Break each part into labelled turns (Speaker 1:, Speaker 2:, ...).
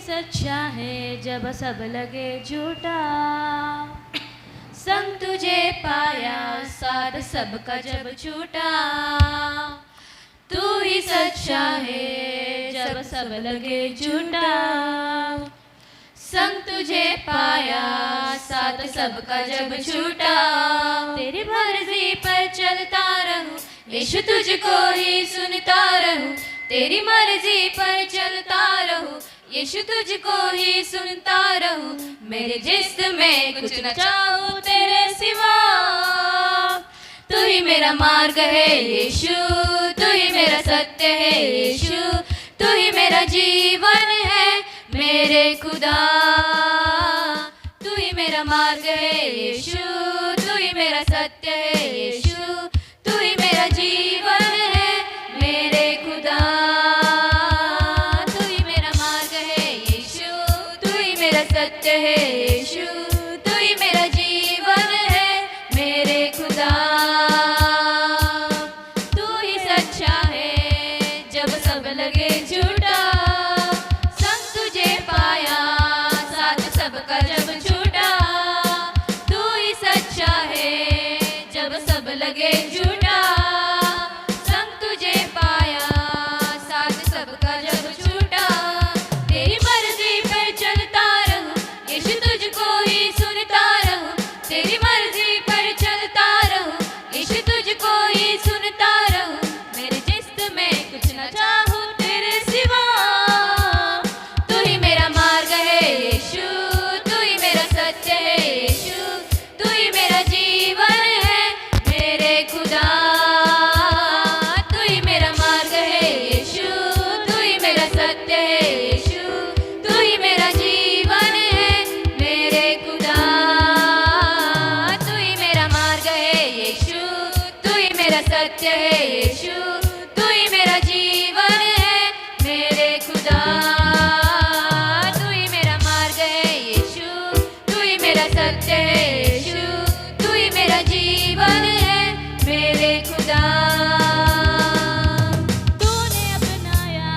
Speaker 1: सच्चा है जब सब लगे झूठा। संग तुझे पाया साथ सबका जब छूटा। तू ही सच्चा है जब सब लगे झूठा। संग तुझे पाया साथ सबका जब छूटा। तेरी मर्जी पर चलता रहूं यीशु तुझको ही सुनता रहूं। तेरी मर्जी पर चलता रहूं यीशु तुझको ही सुनता रहूं। मेरे जिस्म में कुछ न चाहूं तेरे सिवा। तू ही मेरा मार्ग है यीशु, तू ही मेरा सत्य है यीशु, तू ही मेरा जीवन है मेरे खुदा। तू ही मेरा मार्ग है यीशु, तू ही मेरा सत्य है यीशु, तू ही मेरा जीवन है मेरे खुदा। तू ही मेरा मार्ग है यीशु, तू ही मेरा सत्य है यीशु, तू ही मेरा जीवन है मेरे खुदा। तू ही सच्चा है जब सब लगे झूठा। संग तुझे पाया साथ सबका जब छूटा। तू ही सच्चा है जब सब लगे झूठा। संग तुझे पाया साथ सबका जब छूटा। तेरी मर्जी पर चलता रहूं यीशु तुझको ही सुनता रहूं। तेरी मर्जी पर चलता रहूं यीशु तुझको ही सुनता रहूं। मेरे जिस्म में कुछ न चाहूं तेरे सिवा। तू ही मेरा मार्ग है यीशु, तू ही मेरा सत्य है यीशु, तू ही मेरा जीवन है मेरे खुदा। तू ही मेरा मार्ग है यीशु, तू ही मेरा सत्य है यीशु, तू ही मेरा जीवन है मेरे खुदा। तू ही मेरा मार्ग है यीशु, तू ही मेरा सत्य है यीशु, तू ही मेरा जीवन है मेरे खुदा। तू ही मेरा मार्ग है यीशु, तू ही मेरा सत्य है यीशु, तू ही मेरा जीवन है मेरे खुदा। तूने अपनाया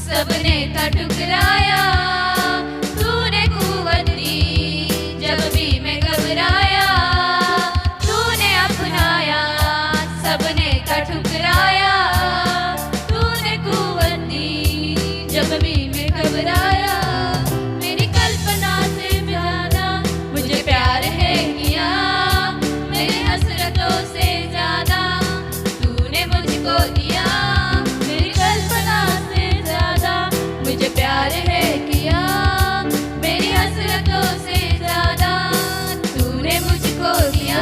Speaker 1: सबने था ठुकराया। तूने कुव्वत दी जब भी मैं घबराया। तूने अपनाया सबने था ठुकराया। तूने कुव्वत दी जब भी मैं घबराया। मेरी कल्पना से ज्यादा मुझे प्यार है किया। मेरी हसरतों से ज्यादा तूने मुझको दिया। मेरी कल्पना से ज्यादा मुझे प्यार है किया। मेरी हसरतों से ज्यादा तूने मुझको दिया।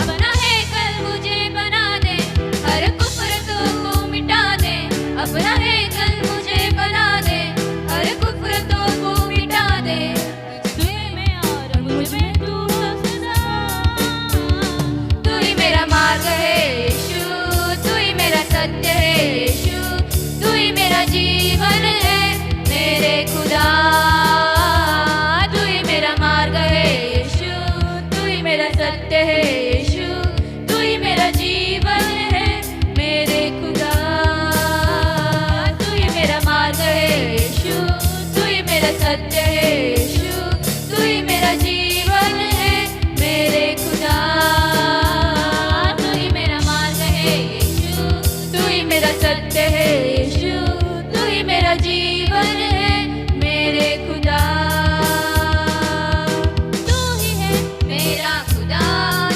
Speaker 1: अपना हैकल मुझे बना दे, हर कुफरतों को मिटा दे। अपना हैकल मुझे बना दे, हर कुफरतों को मिटा दे। तुझ में और मुझ में तू हो सदा। तू ही मेरा मार्ग है यीशु, तू ही मेरा सत्य है यीशु, तू ही मेरा जीवन है मेरे खुदा। तू ही मेरा मार्ग है यीशु, तू ही मेरा सत्य है यीशु, तू ही मेरा जीवन है मेरे खुदा। तू ही मेरा मार्ग है यीशु, तू ही मेरा सत्य है यीशु, तू ही मेरा जीवन है मेरे खुदा। तू ही मेरा मार्ग है यीशु, तू ही मेरा सत्य है यीशु, तू ही मेरा जीवन है मेरे खुदा। तू ही है मेरा खुदा,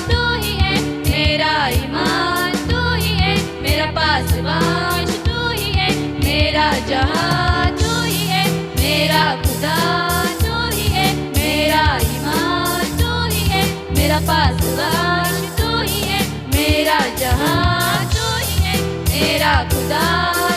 Speaker 1: तू ही है मेरा ईमान, तू ही है मेरा पासबान, तू ही है मेरा जहां, तू ही है मेरा खुदा। तू ही है मेरा ईमान, तू ही है मेरा पासबान, तू ही है मेरा जहां, तू ही है मेरा खुदा।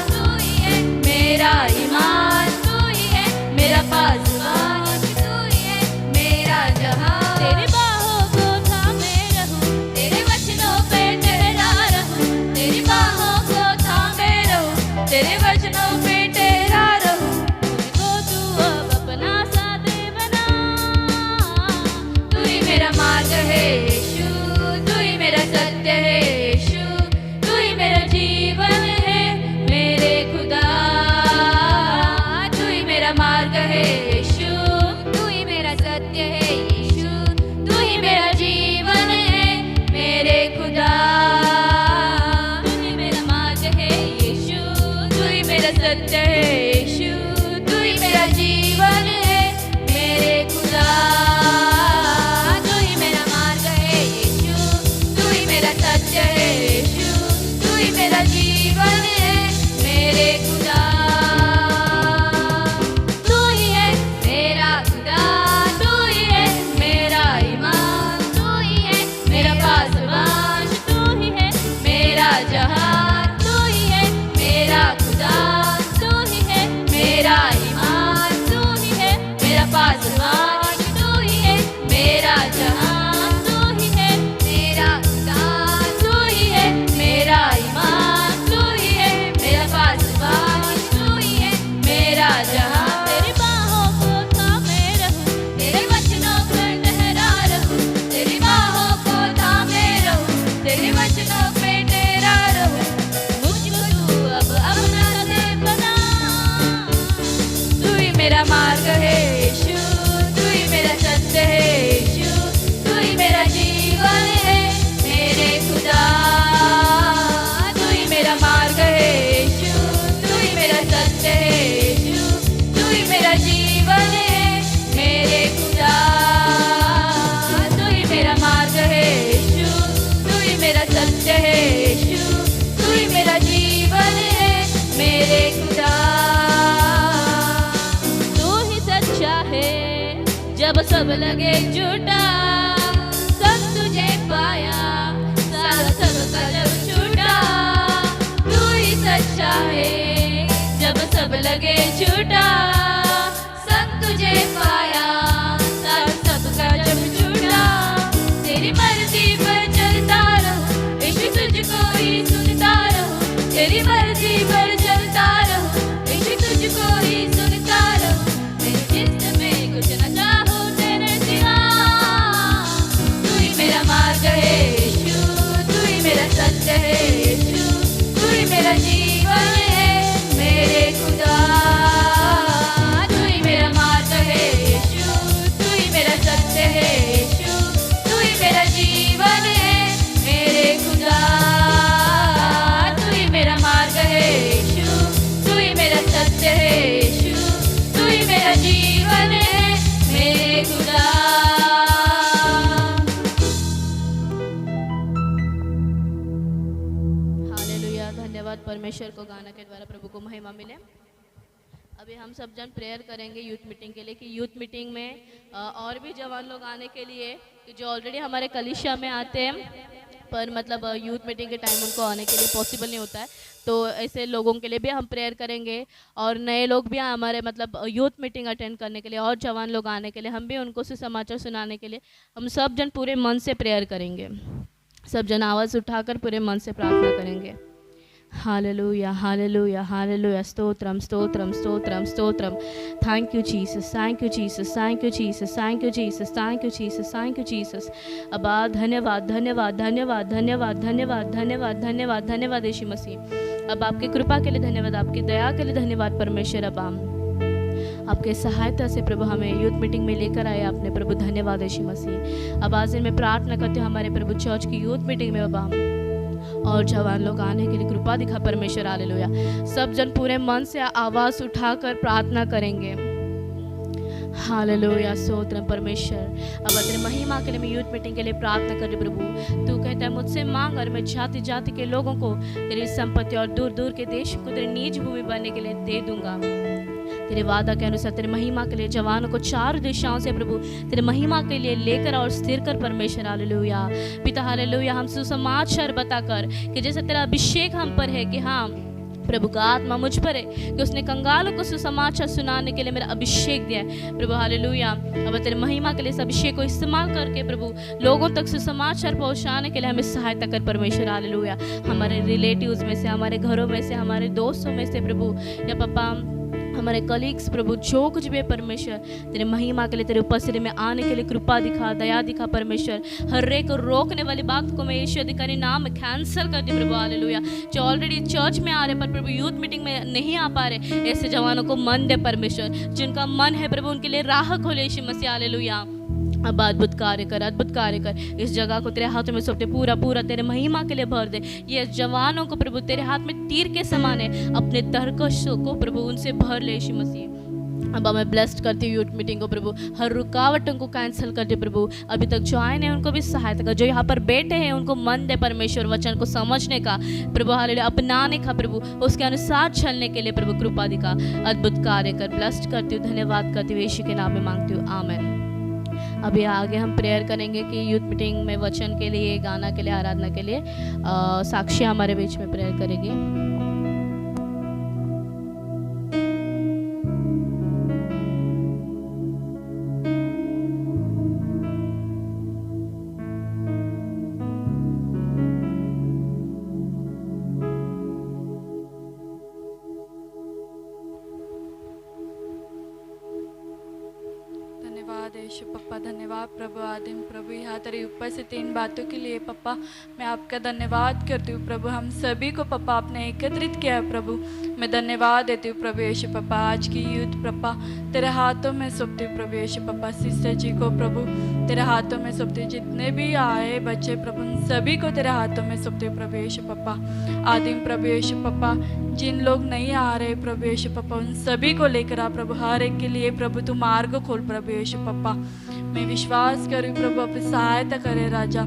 Speaker 1: तू ही है मेरा ईमान, तू ही है मेरा पासबान, तू ही है मेरा जहां। तेरी बाहों को थामे रहूं, तेरे वचनों पे ठहरा रहूं। तेरी बाहों को थामे रहूं, तेरे वचनों पे ठहरा रहूं। मुझको तू अब अपना साथी बना। तू ही मेरा मार्ग है यीशु, तू ही मेरा सत्य है यीशु, तू ही मेरा जीवन है मेरे खुदा। तू ही मेरा मार्ग है सत्य है यीशु, तू ही मेरा जीवन है मेरे खुदा। तू ही मेरा मार्ग है यीशु, तू ही मेरा सत्य है यीशु, तू ही मेरा जीवन है मेरे खुदा। तू ही है मेरा खुदा, तू ही है मेरा ईमान, तू ही है मेरा पासबान, तू ही है मेरा जहान, तू ही है मेरा खुदा, तू ही है मेरा ईमान, तू ही है मेरा पासबान, तू ही है मेरा जहान, तू ही है मेरा खुदा, तू ही है मेरा ईमान, तू ही है मेरा पासबान, तू ही है मेरा जहान। तेरी बाहों को थामे रहूं, तेरे वचनों पर ठहरा रहूं, तेरी बाहों को थामे रहूं, तेरे वचनों पे ठहरा रहूं। मुझको तू अब अपना दे बना, तू ही मेरा मार्ग है यीशु, तू ही मेरा सत्य है यीशु, तू ही मेरा जीवन है मेरे खुदा। तू ही मेरा मार्ग है यीशु, तू ही मेरा सत्य है यीशु, तू ही मेरा जीवन है मेरे खुदा। तू ही मेरा मार्ग है यीशु, तू ही मेरा सत्य है यीशु, तू ही मेरा जीवन है मेरे खुदा। तू ही सच्चा है जब सब लगे झूठा, सब तुझे पाया सारा सबका जब छूटा। तू ही सच्चा है जब सब लगे झूठा, सब तुझे पाया सारा सबका जब छूटा। तेरी मर्जी पर चलता रहूं यीशु, तुझको ही सुनता रहूं, तेरी मर्जी पर चलता रहूं यीशु, तुझको ही सुनता रहूं। मेरे जिस्म में कुछ न चाहूं तेरे सिवा, तू ही मेरा मार्ग है यीशु, तू ही मेरा सत्य है यीशु, तू ही मेरा जीवन है मेरे खुदा। तू ही मेरा मार्ग है यीशु, तू ही मेरा सत्य है यीशु, तू ही मेरा जीवन है मेरे खुदा। तू ही मेरा मार्ग है यीशु, तू ही मेरा सत्य है यीशु, तू ही मेरा जीवन है मेरे खुदा। हालेलुया, धन्यवाद परमेश्वर को, गाना के द्वारा प्रभु को महिमा मिले। अभी हम सब जन प्रेयर करेंगे यूथ मीटिंग के लिए कि यूथ मीटिंग में और भी जवान लोग आने के लिए, कि जो ऑलरेडी हमारे कलिशा में आते हैं पर मतलब यूथ मीटिंग के टाइम उनको आने के लिए पॉसिबल नहीं होता है, तो ऐसे लोगों के लिए भी हम प्रेयर करेंगे। और नए लोग भी हमारे मतलब यूथ मीटिंग अटेंड करने के लिए, और जवान लोग आने के लिए, हम भी उनको सुसमाचार सुनाने के लिए हम सब जन पूरे मन से प्रेयर करेंगे। सब जन आवाज़ उठाकर पूरे मन से प्रार्थना करेंगे। हालेलुया, हालेलुया, hallelujah, stotram, stotram, stotram, stotram. Thank you Jesus, thank you Jesus, thank you Jesus, thank you Jesus, thank you Jesus, thank you Jesus. अबा धन्यवाद, धन्यवाद, धन्यवाद, धन्यवाद, धन्यवाद, धन्यवाद, धन्यवाद, धन्यवाद यीशु मसीह। अब आपकी कृपा के लिए धन्यवाद, आपकी दया के लिए धन्यवाद परमेश्वर। अब आपके सहायता से प्रभु हमें यूथ मीटिंग में लेकर आए आपने प्रभु, धन्यवाद यीशु मसीह। अब आज दिन में प्रार्थना करते हो हमारे प्रभु चर्च की यूथ मीटिंग में बाबा और जवान लोग आने के लिए कृपा दिखा परमेश्वर। हालेलुया, सब जन पूरे मन से आवाज़ उठाकर प्रार्थना करेंगे। हालेलुया, स्तोत्र परमेश्वर। अब तेरे महिमा के लिए मैं यूथ मीटिंग के लिए प्रार्थना कर रही प्रभु। तू कहता है मुझसे मांग और मैं जाति जाति के लोगों को तेरी संपत्ति और दूर दूर के देश को तेरी निज भूमि बनने के लिए दे दूंगा। तेरे वादा के अनुसार तेरे महिमा के लिए जवानों को चारों दिशाओं से प्रभु तेरे महिमा के लिए लेकर और स्थिर कर परमेश्वर। हालेलुया पिता, हालेलुया। हम सुसमाचार बताकर कि जैसे तेरा अभिषेक हम पर है कि हाँ प्रभु का आत्मा मुझ पर है कि उसने कंगालों को सुसमाचार सुनाने के लिए मेरा अभिषेक दिया है प्रभु। हालेलुया। अब तेरे महिमा के लिए इस अभिषेक को इस्तेमाल करके प्रभु लोगों तक सुसमाचार पहुंचाने के लिए हमें सहायता कर परमेश्वर। हालेलुया। हमारे रिलेटिव्स में से, हमारे घरों में से, हमारे दोस्तों में से प्रभु या पापा हमारे कलीग्स प्रभु जो कुछ भी है परमेश्वर तेरे महिमा के लिए तेरे उपस्थिति में आने के लिए कृपा दिखा, दया दिखा परमेश्वर। हर एक रोकने वाली बात को मैं यीशु अधिकारी नाम में कैंसिल कर दी प्रभु। हालेलुया। जो ऑलरेडी चर्च में आ रहे पर प्रभु यूथ मीटिंग में नहीं आ पा रहे, ऐसे जवानों को मन दे परमेश्वर। जिनका मन है प्रभु उनके लिए राह खोले यीशु मसीह। हालेलुया। अब अद्भुत कार्य कर, अद्भुत कार्य कर। इस जगह को तेरे हाथों में सौंपते, पूरा पूरा तेरे महिमा के लिए भर दे। ये जवानों को प्रभु तेरे हाथ में तीर के समान है, अपने तरकशों को प्रभु उनसे भर ले यीशु मसीह। अब मैं ब्लेस्ड करती हूँ यूथ मीटिंग को प्रभु, हर रुकावटों को कैंसिल कर दे प्रभु। अभी तक जो आए हैं उनको भी सहायता कर, जो यहाँ पर बैठे हैं उनको मन दे परमेश्वर वचन को समझने का प्रभु, हालेलुया, अपनाने का प्रभु, उसके अनुसार चलने के लिए प्रभु कृपा दिखा। अद्भुत कार्य कर, ब्लेस्ड करती हूँ, धन्यवाद करती हूँ, यीशु के नाम में मांगती हूँ, आमेन। अभी आगे हम प्रेयर करेंगे कि यूथ मीटिंग में वचन के लिए, गाना के लिए, आराधना के लिए साक्षी हमारे बीच में प्रेयर करेगी।
Speaker 2: धन्यवाद यीशु पप्पा, धन्यवाद प्रभु आदिम प्रभु, यहाँ तेरी उपस्थित इन बातों के लिए पप्पा मैं आपका धन्यवाद करती हूँ प्रभु। हम सभी को पप्पा आपने एकत्रित किया है प्रभु, मैं धन्यवाद देती हूँ प्रभु यीशु पप्पा। आज की यूथ पप्पा तेरे हाथों में सौंपती हूँ प्रभु यीशु पप्पा। सिस्टर जी को प्रभु तेरे हाथों में सौंपती हूँ, जितने भी आए बच्चे प्रभु उन सभी को तेरे हाथों में सौंपती हूँ प्रभु यीशु पप्पा। आदिम प्रभु यीशु पप्पा, जिन लोग नहीं आ रहे प्रभु यीशु पप्पा उन सभी को लेकर आ प्रभु, हर एक के लिए प्रभु तू मार्ग खोल प्रभु यीशु पप्पा। मैं विश्वास करूँ प्रभु अपनी सहायता करे राजा।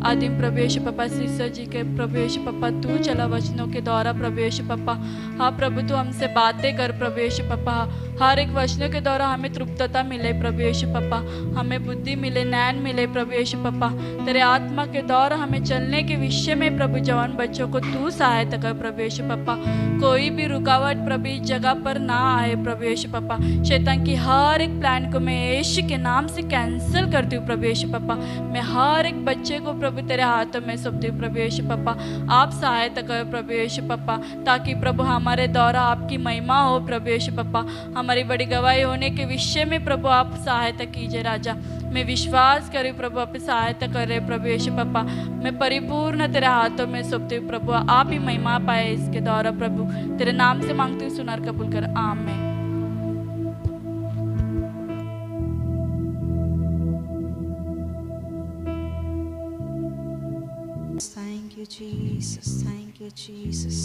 Speaker 2: आदिम प्रभु यीशु पप्पा सिस्टर जी के प्रभु यीशु पप्पा तू चला वचनों के द्वारा प्रभु यीशु पप्पा। हाँ प्रभु तू हमसे बातें कर प्रभु यीशु पप्पा, हर एक वचनों के द्वारा हमें तृप्तता मिले प्रभु यीशु पप्पा, हमें बुद्धि मिले, ज्ञान मिले प्रभु यीशु पप्पा। तेरे आत्मा के द्वारा हमें चलने के विषय में प्रभु जवान बच्चों को तू सहायता कर प्रभु यीशु पप्पा। कोई भी रुकावट प्रभु इस जगह पर ना आए प्रभु यीशु पप्पा। शैतान की हर एक प्लान को मैं यीशु के नाम से कैंसिल करती हूँ प्रभु यीशु पप्पा। मैं हर एक बच्चे को प्रभु तेरे हाथों में सौंपती हूँ प्रभु यीशु पप्पा। आप सहायता कर प्रभु यीशु पप्पा, ताकि प्रभु हमारे द्वारा आपकी महिमा हो प्रभु यीशु पप्पा। हमारी बड़ी गवाही होने के विषय में प्रभु आप सहायता कीजिए राजा। मैं विश्वास करूँ प्रभु आप सहायता कर रहे प्रभु यीशु पप्पा। मैं परिपूर्ण तेरे हाथों में सौंपती हूँ प्रभु, आप ही महिमा पाए इसके द्वारा प्रभु। तेरे नाम से मांगती हूँ, सुनार कबूल कर, आमीन।
Speaker 3: Thank you, Jesus. Thank you, Jesus.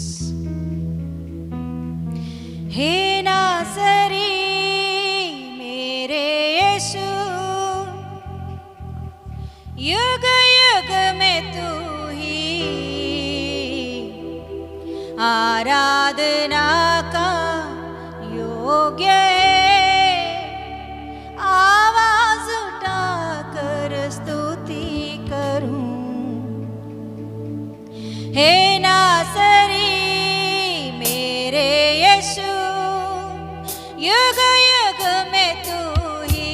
Speaker 3: हे नासरी मेरे यीशु, युग युग में तू ही आराधना का योग्य है। आवाज उठाकर स्तुति करूं, हे नासरी मेरे यीशु, युग युग में तू ही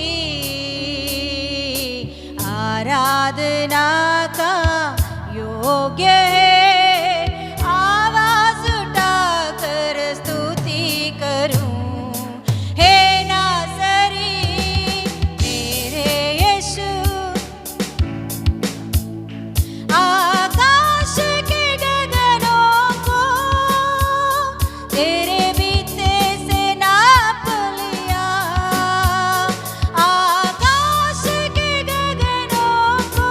Speaker 3: आराधना का योग्य है। आवाज उठाकर स्तुति करूं, हे नासरी मेरे यीशु। आकाश के गगनों को तेरे बीते से नाप लिया। आकाश के गगनों को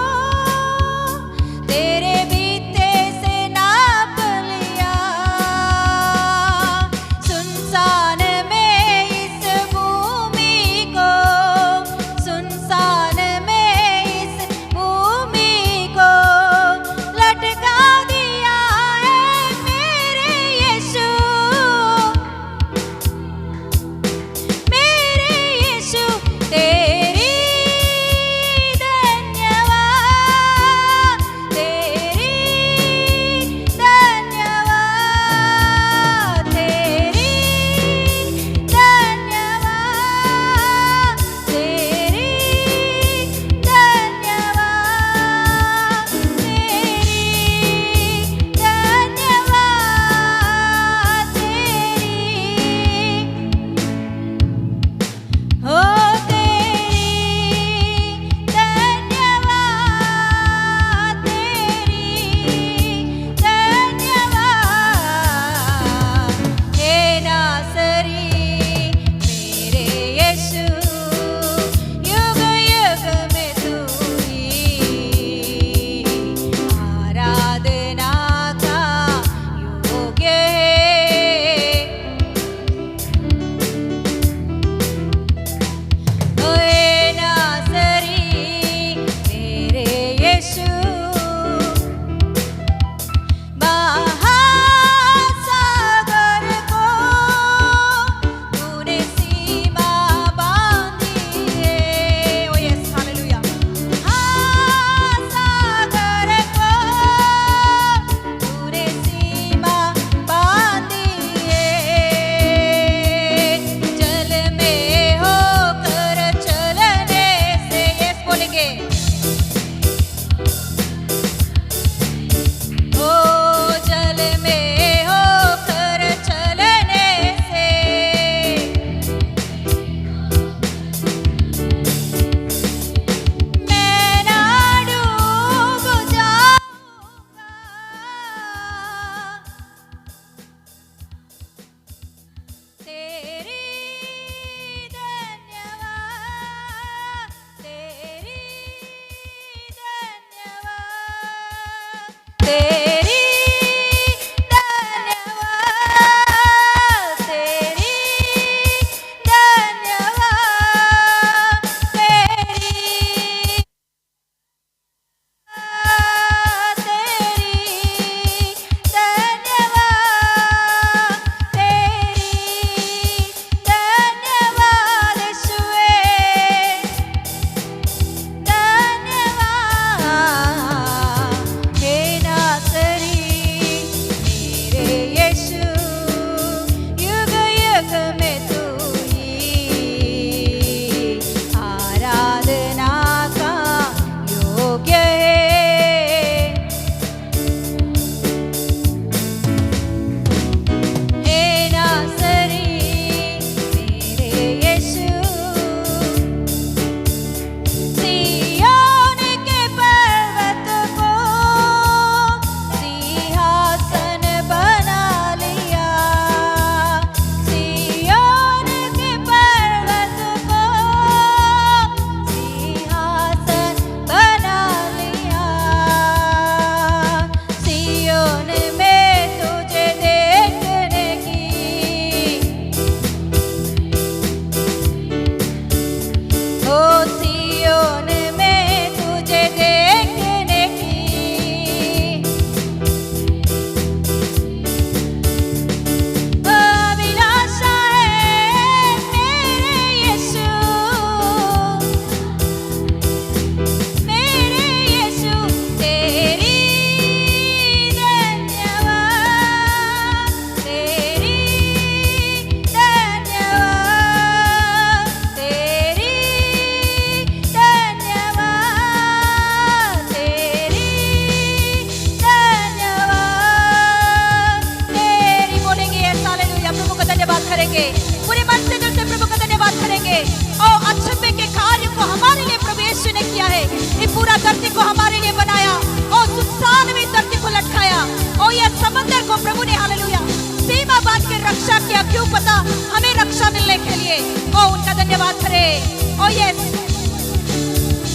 Speaker 3: करेंगे, पूरे मन से दिल से प्रभु का धन्यवाद करेंगे। ओ अचंभे के कार्य को हमारे लिए प्रभु यीशु ने किया है, ये पूरा धरती को हमारे लिए बनाया, ओ सुनसान में धरती को लटकाया, ओ ये समंदर को प्रभु ने हालेलुया सीमा बांध के रक्षा किया, क्यों पता हमें रक्षा मिलने के लिए। ओ उनका धन्यवाद करें। ओ यस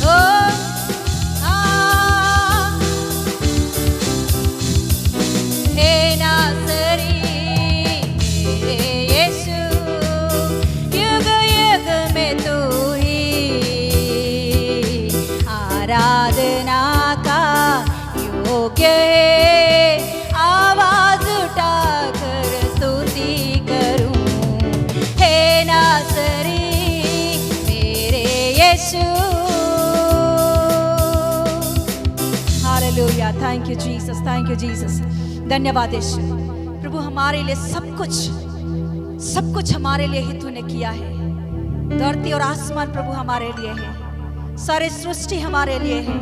Speaker 3: ओ हे नासरी मेरे यीशु, युग युग में तू ही आराधना का योग्य है, आवाज उठाकर स्तुति करूं। हे नासरी मेरे यीशु। हालेलुया, thank you Jesus, thank you Jesus. धन्यवाद यीशु। प्रभु हमारे लिए सब कुछ हमारे लिए ही तूने किया है। धरती और आसमान प्रभु हमारे लिए है, सारे सृष्टि हमारे लिए है,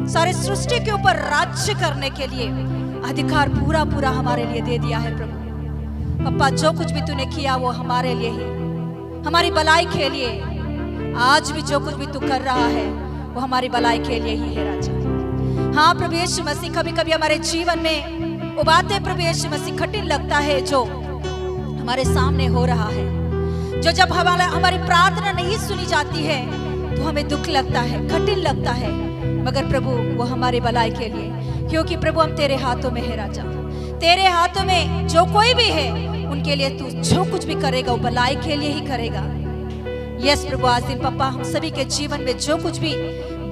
Speaker 3: सारे सृष्टि के ऊपर राज्य करने के लिए अधिकार पूरा पूरा हमारे लिए दे दिया है प्रभु। पप्पा जो कुछ भी तूने किया वो हमारे लिए ही, हमारी भलाई के लिए। आज भी जो कुछ भी तू कर रहा है वो हमारी भलाई के लिए ही है राजा। हाँ प्रभु यीशु मसीह, कभी कभी हमारे जीवन में वो बातें प्रभु यीशु मसीह कठिन लगता है जो हमारे सामने हो रहा है, जो जब हमारी प्रार्थना नहीं सुनी जाती है तो हमें दुख लगता है, कठिन लगता है, मगर प्रभु वो हमारे भलाई के लिए, क्योंकि प्रभु हम तेरे हाथों में है राजा। तेरे हाथों में जो कोई भी है उनके लिए तू जो कुछ भी करेगा वो भलाई के लिए ही करेगा। यस प्रभु, आज दिन पप्पा हम सभी के जीवन में जो कुछ भी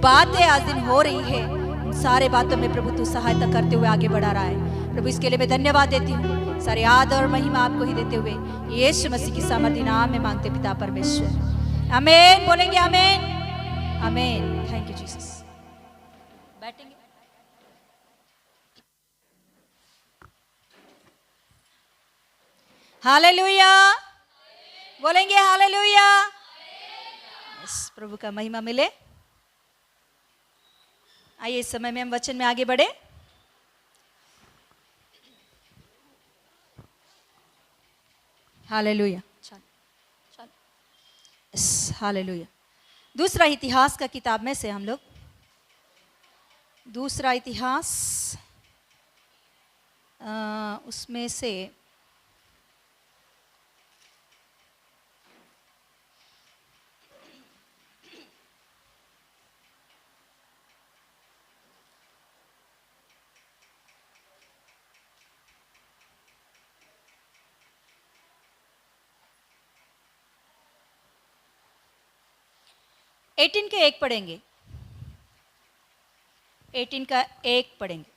Speaker 3: बातें आज दिन हो रही है उन सारे बातों में प्रभु तू सहायता करते हुए आगे बढ़ा रहा है प्रभु। इसके लिए मैं धन्यवाद देती हूँ। सारे आदर और महिमा आपको ही देते हुए यीशु मसीह की सामर्थी नाम में मांगते पिता परमेश्वर, आमीन। बोलेंगे आमीन, आमीन। Thank you Jesus. बैठेंगे। हालेलुया, बोलेंगे हालेलुया। यस, प्रभु का महिमा मिले। आइए इस समय में हम वचन में आगे बढ़े। Hallelujah, yes hallelujah. दूसरा इतिहास का किताब में से हम लोग दूसरा इतिहास उसमें से एटीन के एक पढ़ेंगे। 18 का एक पढ़ेंगे।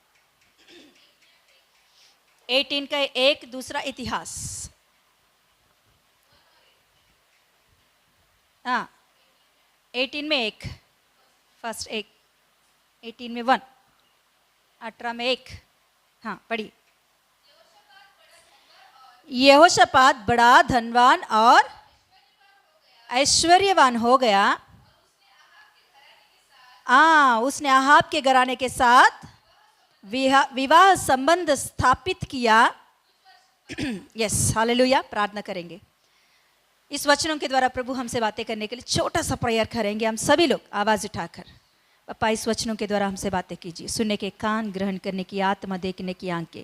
Speaker 3: 18 का एक, दूसरा इतिहास। हाँ, 18 में एक, फर्स्ट एक, 18 में 1, 18 में एक। हाँ पढ़िए। यहोशापात बड़ा धनवान और ऐश्वर्यवान हो गया। उसने अहाब के घराने के साथ विवाह संबंध स्थापित किया। Yes hallelujah. प्रार्थना करेंगे। इस वचनों के द्वारा प्रभु हमसे बातें करने के लिए छोटा सा प्रेयर करेंगे हम सभी लोग आवाज उठाकर। पापा इस वचनों के द्वारा हमसे बातें कीजिए। सुनने के कान, ग्रहण करने की आत्मा, देखने की आंखें।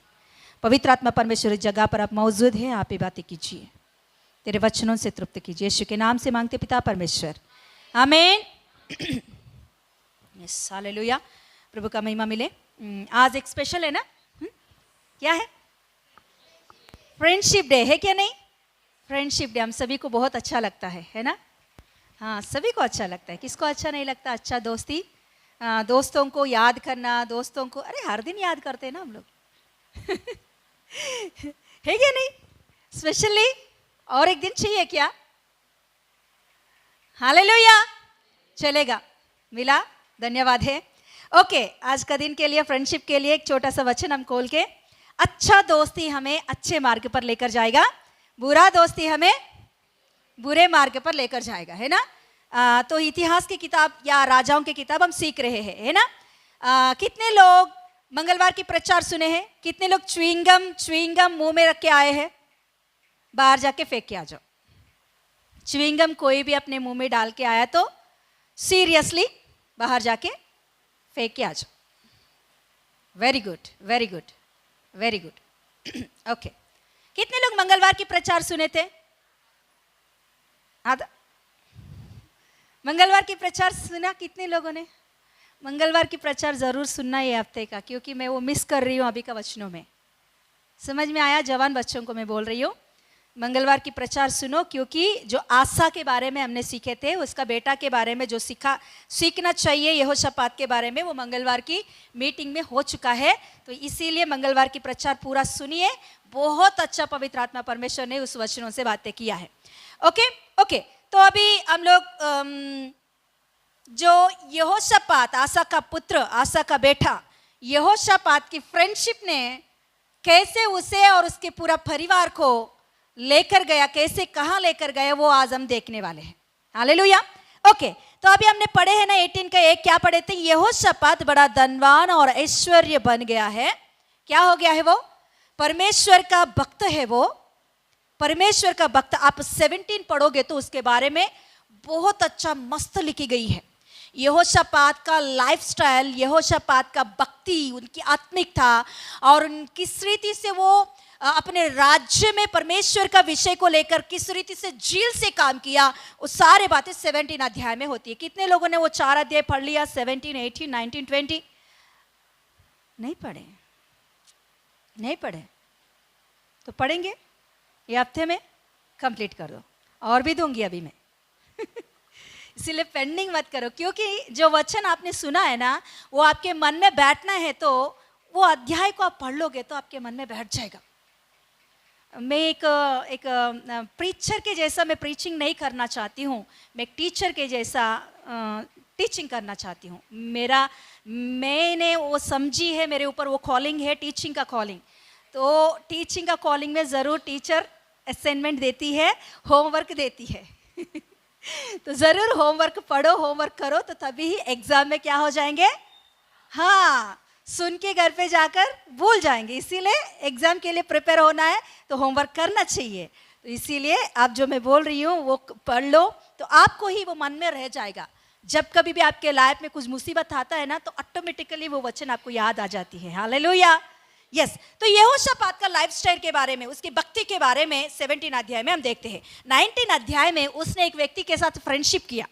Speaker 3: पवित्र आत्मा परमेश्वर इस जगह पर आप मौजूद हैं, आप ही बातें कीजिए, तेरे वचनों से तृप्त कीजिए। यीशु के नाम से मांगते पिता परमेश्वर, आमीन। Yes hallelujah. प्रभु का महिमा मिले। आज एक स्पेशल है ना, क्या है? फ्रेंडशिप डे है क्या? नहीं, फ्रेंडशिप डे हम सभी को बहुत अच्छा लगता है ना? हाँ सभी को अच्छा लगता है, किसको अच्छा नहीं लगता? अच्छा दोस्ती, दोस्तों को याद करना, दोस्तों को अरे हर दिन याद करते हैं ना हम लोग है क्या नहीं? स्पेशली और एक दिन चाहिए क्या? हालेलुया। चलेगा, मिला, धन्यवाद है। ओके, आज का दिन के लिए, फ्रेंडशिप के लिए एक छोटा सा वचन हम खोल के, अच्छा दोस्ती हमें अच्छे मार्ग पर लेकर जाएगा, बुरा दोस्ती हमें बुरे मार्ग पर लेकर जाएगा, है ना? तो इतिहास की किताब या राजाओं की किताब हम सीख रहे हैं, है ना? कितने लोग मंगलवार की प्रचार सुने हैं? कितने लोग च्युइंगम मुंह में रख के आए हैं? बाहर जाके फेंक के आ जाओ। च्युइंगम कोई भी अपने मुंह में डाल के आया तो सीरियसली बाहर जाके फेंक के आ जाओ। Very good, very good, very good. Okay, कितने लोग मंगलवार की प्रचार सुने थे? आधा। मंगलवार की प्रचार सुना कितने लोगों ने? मंगलवार की प्रचार जरूर सुनना ये हफ्ते का, क्योंकि मैं वो मिस कर रही हूँ अभी का वचनों में। समझ में आया? जवान बच्चों को मैं बोल रही हूँ, मंगलवार की प्रचार सुनो, क्योंकि जो आसा के बारे में हमने सीखे थे, उसका बेटा के बारे में जो सीखना चाहिए यहोशापात के बारे में, वो मंगलवार की मीटिंग में हो चुका है। तो इसीलिए मंगलवार की प्रचार पूरा सुनिए। बहुत अच्छा पवित्र आत्मा परमेश्वर ने उस वचनों से बातें किया है। ओके ओके, तो अभी हम लोग जो यहोशापात, आसा का पुत्र, आसा का बेटा यहोशापात की फ्रेंडशिप ने कैसे उसे और उसके पूरा परिवार को लेकर गया, कैसे कहाँ लेकर गया, वो आज हम देखने वाले हैं। हालेलुया। ओके, तो अभी हमने पढ़े हैं ना 18 का 1, क्या पढ़े थे? यहोशापात बड़ा धनवान और ऐश्वर्य बन गया है। क्या हो गया है? वो परमेश्वर का भक्त है। वो परमेश्वर का भक्त। आप 17 पढ़ोगे तो उसके बारे में बहुत अच्छा मस्त लिखी गई है। यहोशापात का लाइफस्टाइल, यहोशापात का भक्ति, उनकी आत्मिक था, और किस रीति से वो अपने राज्य में परमेश्वर का विषय को लेकर किस रीति से झील से काम किया, वो सारे बातें 17 अध्याय में होती है। कितने लोगों ने वो 4 अध्याय पढ़ लिया? 17, 18, 19, 20 नहीं पढ़े? नहीं पढ़े तो पढ़ेंगे ये हफ्ते में, कंप्लीट कर दो। और भी दूंगी अभी मैं इसीलिए पेंडिंग मत करो, क्योंकि जो वचन आपने सुना है ना, वो आपके मन में बैठना है, तो वो अध्याय को आप पढ़ लोगे तो आपके मन में बैठ जाएगा। मैं एक प्रीचर के जैसा मैं प्रीचिंग नहीं करना चाहती हूँ, मैं एक टीचर के जैसा टीचिंग करना चाहती हूँ। मैंने वो समझी है, मेरे ऊपर वो कॉलिंग है, टीचिंग का कॉलिंग। तो टीचिंग का कॉलिंग में ज़रूर टीचर असाइनमेंट देती है, होमवर्क देती है तो ज़रूर होमवर्क पढ़ो, होमवर्क करो, तो तभी ही एग्ज़ाम में क्या हो जाएंगे? हाँ, सुन के घर पे जाकर भूल जाएंगे। इसीलिए एग्ज़ाम के लिए प्रिपेयर होना है तो होमवर्क करना चाहिए। तो इसीलिए आप जो मैं बोल रही हूँ वो पढ़ लो, तो आपको ही वो मन में रह जाएगा। जब कभी भी आपके लाइफ में कुछ मुसीबत आता है ना, तो ऑटोमेटिकली वो वचन आपको याद आ जाती है। हालेलुया। यस, तो यहोशापात का लाइफस्टाइल के बारे में, उसकी भक्ति के बारे में 17 अध्याय में हम देखते हैं। 19 अध्याय में उसने एक व्यक्ति के साथ फ्रेंडशिप किया।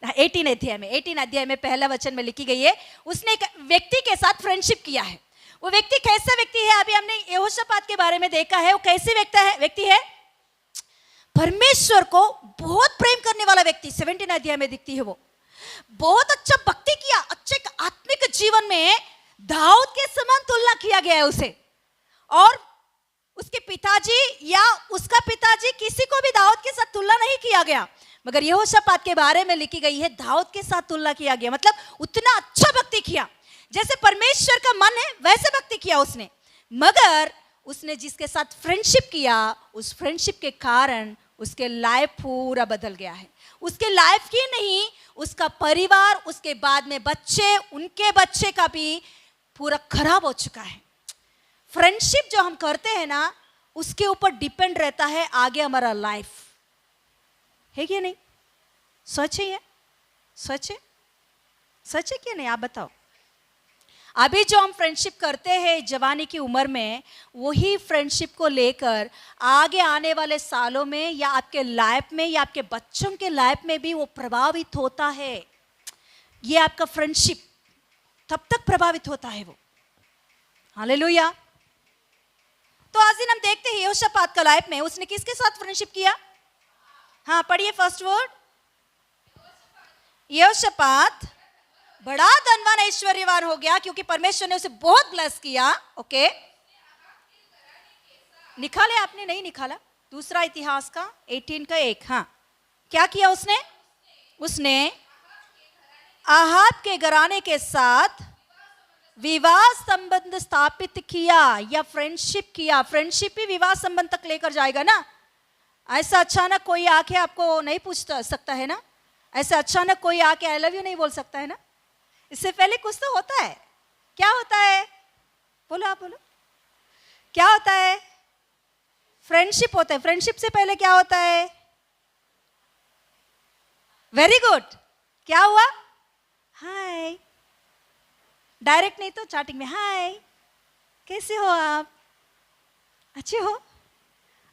Speaker 3: 18 अध्याय में पहला वचन में लिखी गई है, उसने एक व्यक्ति के साथ फ्रेंडशिप किया है। वो व्यक्ति कैसा व्यक्ति है? अभी हमने यहोशापात के बारे में देखा है। वो कैसे व्यक्ति है? परमेश्वर को बहुत प्रेम करने वाला व्यक्ति 17 अध्याय में दिखती है। वो बहुत अच्छा भक्ति किया, अच्छे आत्मिक जीवन में दाऊद के समान तुलना किया गया है उसे, और उसके पिताजी या उसका पिताजी किसी को भी दाऊद के साथ तुलना नहीं किया गया, मगर यहोशापात के बारे में लिखी गई है दाऊद के साथ तुलना किया गया। मतलब उतना अच्छा भक्ति किया, जैसे परमेश्वर का मन है वैसे भक्ति किया उसने। मगर उसने जिसके साथ फ्रेंडशिप किया, उस फ्रेंडशिप के कारण उसके लाइफ पूरा बदल गया है। उसके लाइफ की नहीं, उसका परिवार, उसके बाद में बच्चे, उनके बच्चे का भी पूरा खराब हो चुका है। फ्रेंडशिप जो हम करते हैं ना, उसके ऊपर डिपेंड रहता है आगे हमारा लाइफ, है कि नहीं? सच है ये? सच है? सच है कि नहीं? आप बताओ। अभी जो हम फ्रेंडशिप करते हैं जवानी की उम्र में, वही फ्रेंडशिप को लेकर आगे आने वाले सालों में या आपके लाइफ में या आपके बच्चों के लाइफ में भी वो प्रभावित होता है। ये आपका फ्रेंडशिप तब तक प्रभावित होता है वो। हालेलुया। तो आज दिन हम देखते हैं यहोशापात का लाइफ में उसने किसके साथ फ्रेंडशिप किया? हाँ, पढ़िए फर्स्ट वर्ड। यहोशापात बड़ा धनवान ऐश्वर्यवान हो गया, क्योंकि परमेश्वर ने उसे बहुत ब्लेस किया। ओके, निकाले आपने? नहीं निकाला? दूसरा इतिहास का 18 का 1। हाँ, क्या किया उसने? उसने आहाब के घराने के साथ विवाह संबंध स्थापित किया या फ्रेंडशिप किया। फ्रेंडशिप ही विवाह संबंध तक लेकर जाएगा ना। ऐसा अचानक कोई आके आपको नहीं पूछ सकता है ना, ऐसा अचानक कोई आके आई लव यू नहीं बोल सकता है ना। इससे पहले कुछ तो होता है। क्या होता है? बोलो, आप बोलो, क्या होता है? फ्रेंडशिप होता है। फ्रेंडशिप से पहले क्या होता है? Very good. क्या हुआ? हाय। डायरेक्ट नहीं तो चैटिंग में हाय, कैसे हो आप? अच्छे हो?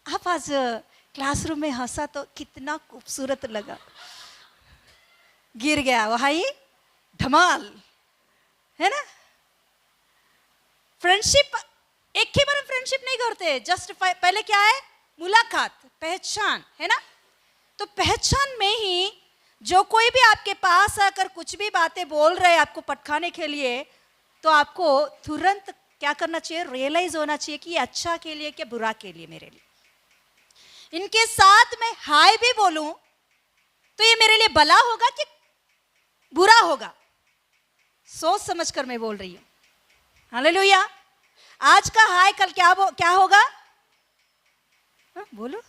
Speaker 3: आप आज क्लासरूम में हंसा तो कितना खूबसूरत लगा। गिर गया वही धमाल, है ना? फ्रेंडशिप एक ही बार फ्रेंडशिप नहीं करते। जस्ट पहले क्या है? मुलाकात, पहचान, है ना? तो पहचान में ही जो कोई भी आपके पास आकर कुछ भी बातें बोल रहे हैं आपको पटखाने के लिए, तो आपको तुरंत क्या करना चाहिए? रियलाइज होना चाहिए कि ये अच्छा के लिए क्या बुरा के लिए मेरे लिए। इनके साथ मैं हाय भी बोलूं तो ये मेरे लिए भला होगा कि बुरा होगा? सोच समझ कर मैं बोल रही हूं। हालेलुया। आज का हाय कल क्या होगा? बोलो।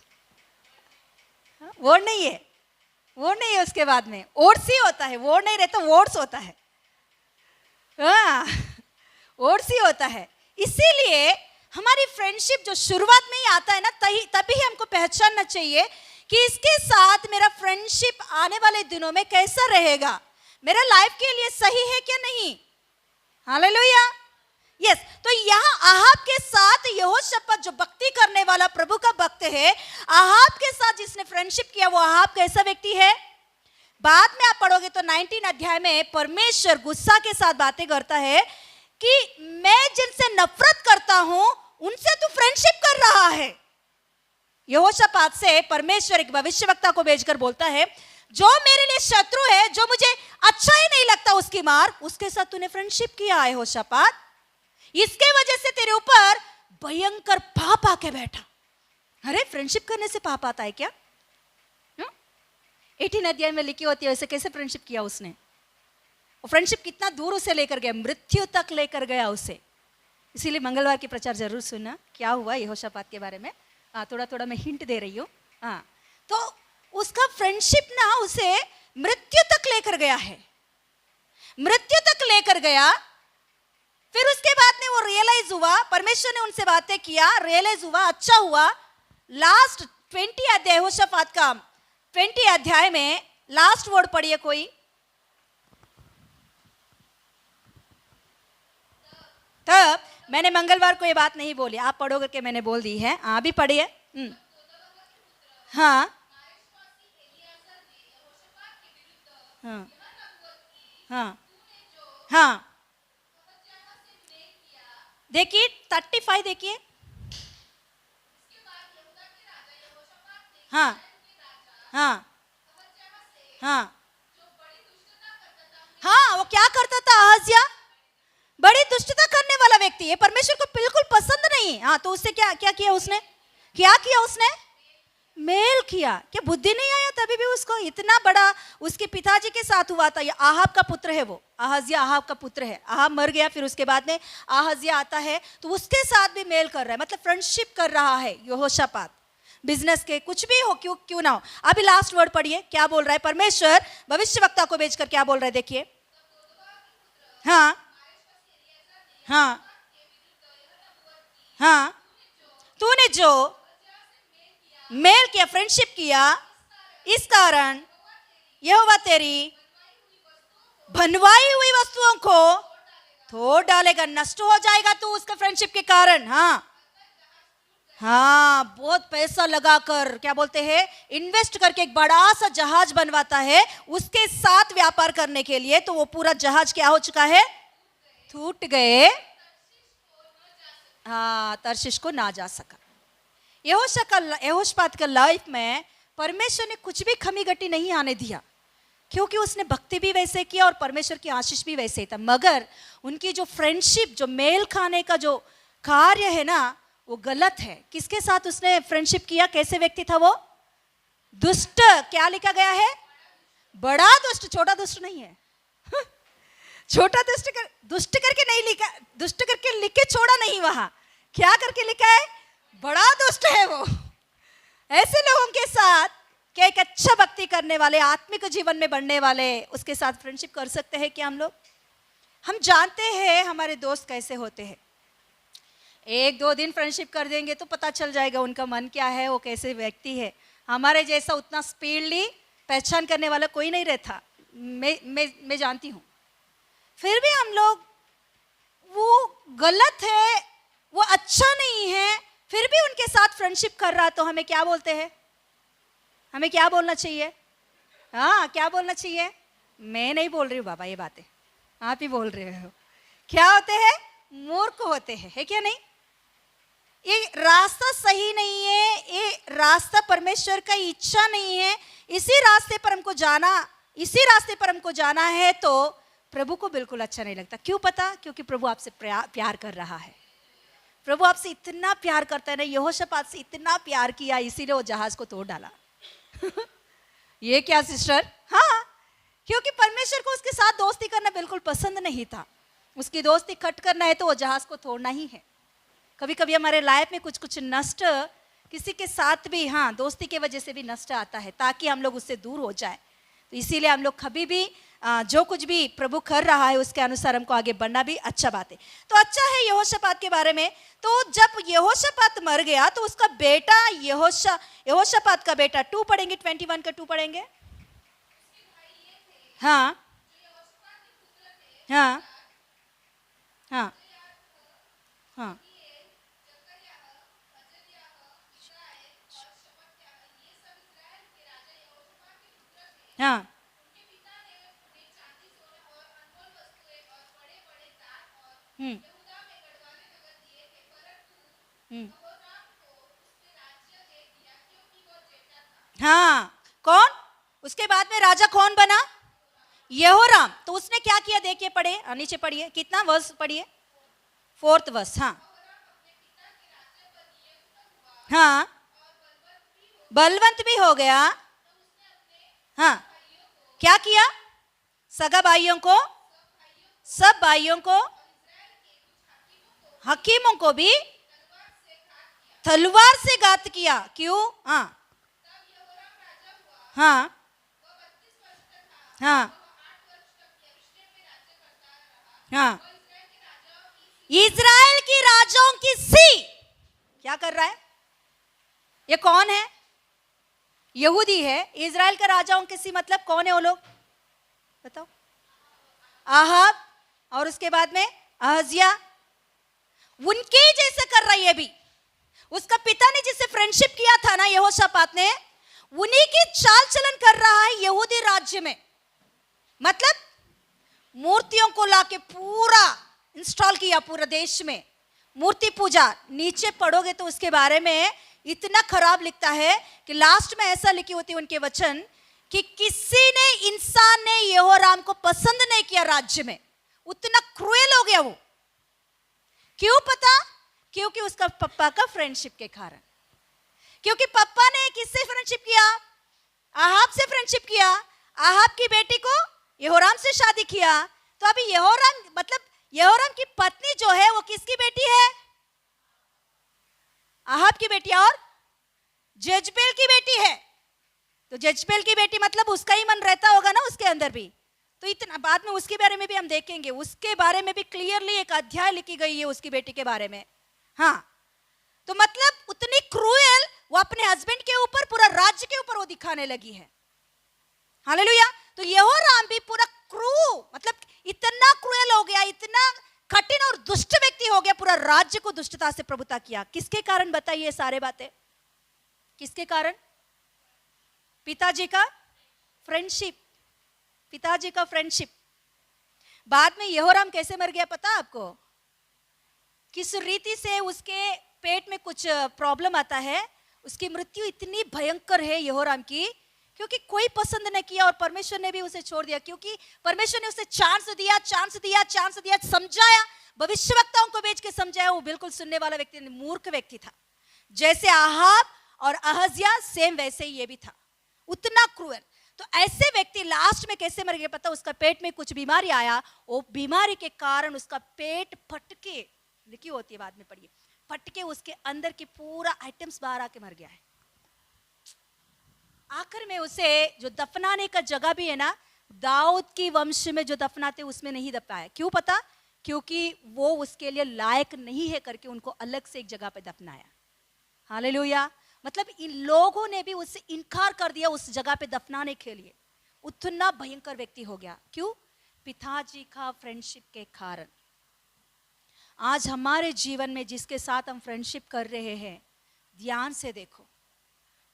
Speaker 3: वर्ड नहीं है, वो नहीं है। उसके बाद में ओट्स ही होता है। वो नहीं रहता, वोट्स होता है। ओट्स ही होता है। इसीलिए हमारी फ्रेंडशिप जो शुरुआत में ही आता है ना, तभी हमको पहचानना चाहिए कि इसके साथ मेरा फ्रेंडशिप आने वाले दिनों में कैसा रहेगा, मेरा लाइफ के लिए सही है क्या नहीं। हालेलुया। यस। तो यहाँ आहाब के साथ यहोशापात जो भक्ति करने वाला प्रभु का भक्त है, आहाब के साथ जिसने फ्रेंडशिप किया, वो आहाब कैसा व्यक्ति है? बाद में आप पढ़ोगे तो 19 अध्याय में परमेश्वर गुस्सा के साथ बातें करता है कि मैं जिनसे नफरत करता हूं उनसे तू फ्रेंडशिप कर रहा है। यहोशापात से परमेश्वर एक भविष्यवक्ता को भेजकर बोलता है, जो मेरे लिए शत्रु है, जो मुझे अच्छा ही नहीं लगता उसकी मार, उसके साथ तूने फ्रेंडशिप किया है यहोशापात। इसके वजह से तेरे ऊपर भयंकर पाप आके बैठा। अरे फ्रेंडशिप करने से पाप आता है क्या? 18 अध्याय में लिखी होती है वैसे कैसे फ्रेंडशिप किया उसने। वो फ्रेंडशिप कितना दूर उसे लेकर गया, मृत्यु तक लेकर गया उसे। इसीलिए मंगलवार की प्रचार जरूर सुनना, क्या हुआ यहोशापात के बारे में। थोड़ा थोड़ा मैं हिंट दे रही हूँ। तो उसका फ्रेंडशिप ना उसे मृत्यु तक लेकर गया है, मृत्यु तक लेकर गया। फिर उसके बाद में वो रियलाइज हुआ, परमेश्वर ने उनसे बातें किया, रियलाइज हुआ, अच्छा हुआ। लास्ट 20 अध्याय यहोशापात का 20 अध्याय में लास्ट वर्ड पढ़िए कोई। तब मैंने मंगलवार को ये बात नहीं बोली, आप पढ़ो करके मैंने बोल दी है। आप भी पढ़िए। हाँ हाँ हाँ हाँ। देखिए 35 देखिए। हाँ हाँ हाँ हाँ। वो क्या करता था अहज्या? बड़ी दुष्टता करने वाला व्यक्ति है, परमेश्वर को बिल्कुल पसंद नहीं। हाँ, तो उससे क्या क्या किया उसने? क्या किया उसने? मेल किया। क्या बुद्धि नहीं आया तभी भी उसको? इतना बड़ा उसके पिताजी के साथ हुआ था। ये आहाब का पुत्र है, वो अहज्या आहाब का पुत्र है। आहाब मर गया, फिर उसके बाद में अहज्या आता है, तो उसके साथ भी मेल कर रहा है, मतलब फ्रेंडशिप कर रहा है यहोशापात। बिजनेस के कुछ भी हो, क्यों ना हो। अभी लास्ट वर्ड पढ़िए, क्या बोल रहा है परमेश्वर भविष्यवक्ता को भेजकर, क्या बोल रहा है देखिए। हाँ हाँ हाँ। तूने जो मेल किया, फ्रेंडशिप किया, इस कारण यहोवा तेरी बनवाई हुई वस्तुओं को तोड़ डालेगा, नष्ट हो जाएगा तू उसका फ्रेंडशिप के कारण। हाँ हाँ। बहुत पैसा लगाकर, क्या बोलते हैं, इन्वेस्ट करके एक बड़ा सा जहाज बनवाता है उसके साथ व्यापार करने के लिए, तो वो पूरा जहाज क्या हो चुका है? टूट गए। हाँ, तर्शीश को ना जा सका। यहोशापात का लाइफ में परमेश्वर ने कुछ भी कमी घटी नहीं आने दिया, क्योंकि उसने भक्ति भी वैसे किया और परमेश्वर की आशीष भी वैसे ही था। मगर उनकी जो फ्रेंडशिप, जो मेल खाने का जो कार्य है ना, वो गलत है। किसके साथ उसने फ्रेंडशिप किया? कैसे व्यक्ति था वो? दुष्ट। क्या लिखा गया है? बड़ा दुष्ट, छोटा दुष्ट नहीं है। छोटा दुष्ट करके नहीं लिखा, दुष्ट करके लिख के छोड़ा नहीं, वहां क्या करके लिखा है? बड़ा दुष्ट है वो। ऐसे लोगों के साथ क्या एक अच्छा भक्ति करने वाले, आत्मिक जीवन में बढ़ने वाले, उसके साथ फ्रेंडशिप कर सकते हैं क्या हम लोग? हम जानते हैं हमारे दोस्त कैसे होते हैं। एक दो दिन फ्रेंडशिप कर देंगे तो पता चल जाएगा उनका मन क्या है, वो कैसे व्यक्ति है। हमारे जैसा उतना स्पीडली पहचान करने वाला कोई नहीं रहता, मैं जानती हूँ। फिर भी हम लोग वो गलत है, वो अच्छा नहीं है, फिर भी उनके साथ फ्रेंडशिप कर रहा, तो हमें क्या बोलते हैं? हमें क्या बोलना चाहिए? हाँ, क्या बोलना चाहिए? मैं नहीं बोल रही हूँ बाबा ये बातें, आप ही बोल रहे हो। क्या होते हैं? मूर्ख होते हैं, है क्या नहीं? ये रास्ता सही नहीं है, ये रास्ता परमेश्वर का इच्छा नहीं है। इसी रास्ते पर हमको जाना है तो प्रभु को बिल्कुल अच्छा नहीं लगता। क्यों पता? क्योंकि प्रभु आपसे प्यार कर रहा है। प्रभु आपसे इतना प्यार करता है ना, यहोशापात से इतना प्यार किया, इसीलिए वो जहाज को तोड़ डाला। ये क्या सिस्टर? हाँ, क्योंकि परमेश्वर को उसके साथ दोस्ती करना बिल्कुल पसंद नहीं था। उसकी दोस्ती कट करना है तो वो जहाज को तोड़ना ही है। कभी कभी हमारे लाइफ में कुछ नष्ट किसी के साथ भी, हाँ, दोस्ती के वजह से भी नष्ट आता है, ताकि हम लोग उससे दूर हो जाए। तो इसीलिए हम लोग कभी भी जो कुछ भी प्रभु कर रहा है उसके अनुसार हमको आगे बढ़ना भी अच्छा बात है। तो अच्छा है यहोशापात के बारे में। तो जब यहोशापात मर गया तो उसका बेटा यहोशापात का बेटा 2 पढ़ेंगे, 21 का 2 पढ़ेंगे। हाँ हाँ हाँ हाँ हाँ हम्म हम्म हाँ, कौन? उसके बाद में राजा कौन बना? यहोराम। तो उसने क्या किया? देखिए, पढ़े, नीचे पढ़िए, कितना वर्ष पढ़िए? 4th वर्ष। हाँ हाँ, बलवंत भी हो गया। हाँ, क्या किया? सगा भाइयों को, सब भाइयों को, हकीमों को भी तलवार से घात किया। क्यों? हाँ हाँ हाँ हाँ, इजराइल की राजाओं की सी क्या कर रहा है? ये कौन है? यहूदी है। इजराइल का राजाओं की सी मतलब कौन है वो लोग? बताओ। आहाब, और उसके बाद में अहज्या। उनके ही जैसे कर रही है भी। उसका पिता ने जिससे फ्रेंडशिप किया था ना यहोशापात ने, उन्हीं की चाल चलन कर रहा है यहूदी राज्य में। मतलब मूर्तियों को लाके पूरा इंस्टॉल किया पूरे देश में, मूर्ति पूजा। नीचे पढ़ोगे तो उसके बारे में इतना खराब लिखता है कि लास्ट में ऐसा लिखी होती है उनके वचन कि किसी ने, इंसान ने यहोराम को पसंद नहीं किया राज्य में। उतना क्रूएल हो गया वो। क्यों पता? क्योंकि उसका पप्पा का फ्रेंडशिप के कारण। क्योंकि पप्पा ने किससे फ्रेंडशिप किया? आहाब से फ्रेंडशिप किया। आहाब की बेटी को यहोराम से शादी किया। तो अभी यहोराम मतलब यहोराम की पत्नी जो है वो किसकी बेटी है? आहाब की बेटी और जेजबेल की बेटी है। तो जेजबेल की बेटी मतलब उसका ही मन रहता होगा ना उसके अंदर भी। तो इतना बाद में उसके बारे में भी हम देखेंगे, उसके बारे में भी क्लियरली एक अध्याय लिखी गई है उसकी बेटी के बारे में। हाँ, तो मतलब उतनी क्रूएल वो अपने हस्बैंड के ऊपर, पूरा राज्य के ऊपर वो दिखाने लगी है। हालेलुया। तो यहोराम भी पूरा मतलब इतना क्रूएल हो गया, इतना कठिन और दुष्ट व्यक्ति हो गया, पूरा राज्य को दुष्टता से प्रभुता किया। किसके कारण? बताइए सारे बातें किसके कारण? पिताजी का फ्रेंडशिप, पिताजी का फ्रेंडशिप। बाद में यहोराम कैसे मर गया पता आपको? किस रीति से उसके पेट में कुछ प्रॉब्लम आता है। उसकी मृत्यु इतनी भयंकर है यहोराम की, क्योंकि कोई पसंद नहीं किया और परमेश्वर ने भी उसे छोड़ दिया। क्योंकि परमेश्वर ने उसे चांस दिया, समझाया, भविष्यवक्ताओं को भेज के समझाया। वो बिल्कुल सुनने वाला व्यक्ति, मूर्ख व्यक्ति था। जैसे आहाब और अहज्या सेम वैसे ही ये भी था, उतना क्रूएल। तो ऐसे व्यक्ति लास्ट में कैसे मर गया पता? उसका पेट में कुछ बीमारी आया। वो बीमारी के कारण उसका पेट फटके, लिखी होती है बाद में पढ़िए, फटके उसके अंदर की पूरा आइटम्स बाहर आके मर गया है। आखिर में उसे जो दफनाने का जगह भी है ना, दाऊद की वंश में जो दफनाते उसमें नहीं दफनाया। क्यों पता? क्योंकि वो उसके लिए लायक नहीं है करके उनको अलग से एक जगह पे दफनाया। हालेलुया। मतलब इन लोगों ने भी उससे इनकार कर दिया उस जगह पे दफनाने के लिए। उतना भयंकर व्यक्ति हो गया। क्यों? पिताजी का फ्रेंडशिप के कारण। आज हमारे जीवन में जिसके साथ हम फ्रेंडशिप कर रहे हैं, ध्यान से देखो,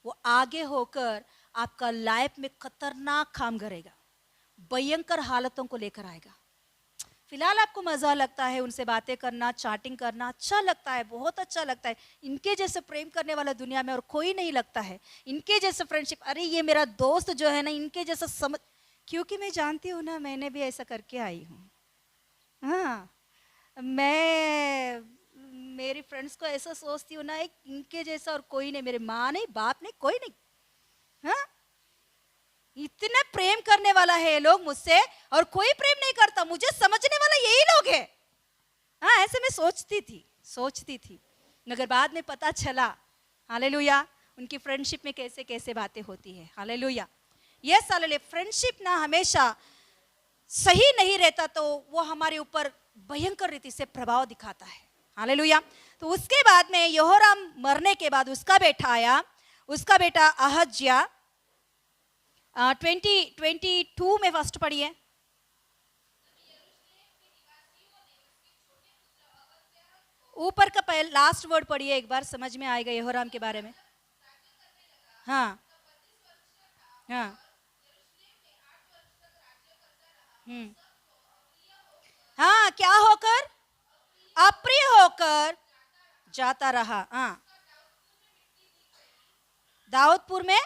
Speaker 3: वो आगे होकर आपका लाइफ में खतरनाक काम करेगा, भयंकर हालतों को लेकर आएगा। फिलहाल आपको मजा लगता है उनसे बातें करना, चैटिंग करना, अच्छा लगता है, बहुत अच्छा लगता है। इनके जैसे प्रेम करने वाला दुनिया में और कोई नहीं लगता है। इनके जैसे फ्रेंडशिप, अरे ये मेरा दोस्त जो है ना, इनके जैसा समझ, क्योंकि मैं जानती हूँ ना, मैंने भी ऐसा करके आई हूँ। हाँ, मैं मेरी फ्रेंड्स को ऐसा सोचती हूँ ना, एक इनके जैसा और कोई नहीं, मेरे माँ नहीं, बाप नहीं, कोई नहीं। हाँ, इतने प्रेम करने वाला है ये लोग मुझसे, और कोई प्रेम नहीं करता। मुझे समझने वाला यही लोग है। हाँ, ऐसे मैं सोचती थी, मगर बाद में पता चला, हालेलुया, उनकी फ्रेंडशिप में कैसे कैसे बातें होती है। हालेलुया। Yes, hallelujah. फ्रेंडशिप ना हमेशा सही नहीं रहता तो वो हमारे ऊपर भयंकर रीति से प्रभाव दिखाता है। हालेलुया। तो उसके बाद में यहोराम मरने के बाद उसका बेटा आया, उसका बेटा अहज्या। 22 में फर्स्ट पढ़िए। ऊपर का लास्ट वर्ड पढ़िए एक बार, समझ में आएगा यहोराम के बारे में। हाँ हाँ, हाँ, क्या होकर? अप्रिय होकर जाता रहा। हाँ, दाऊदपुर में,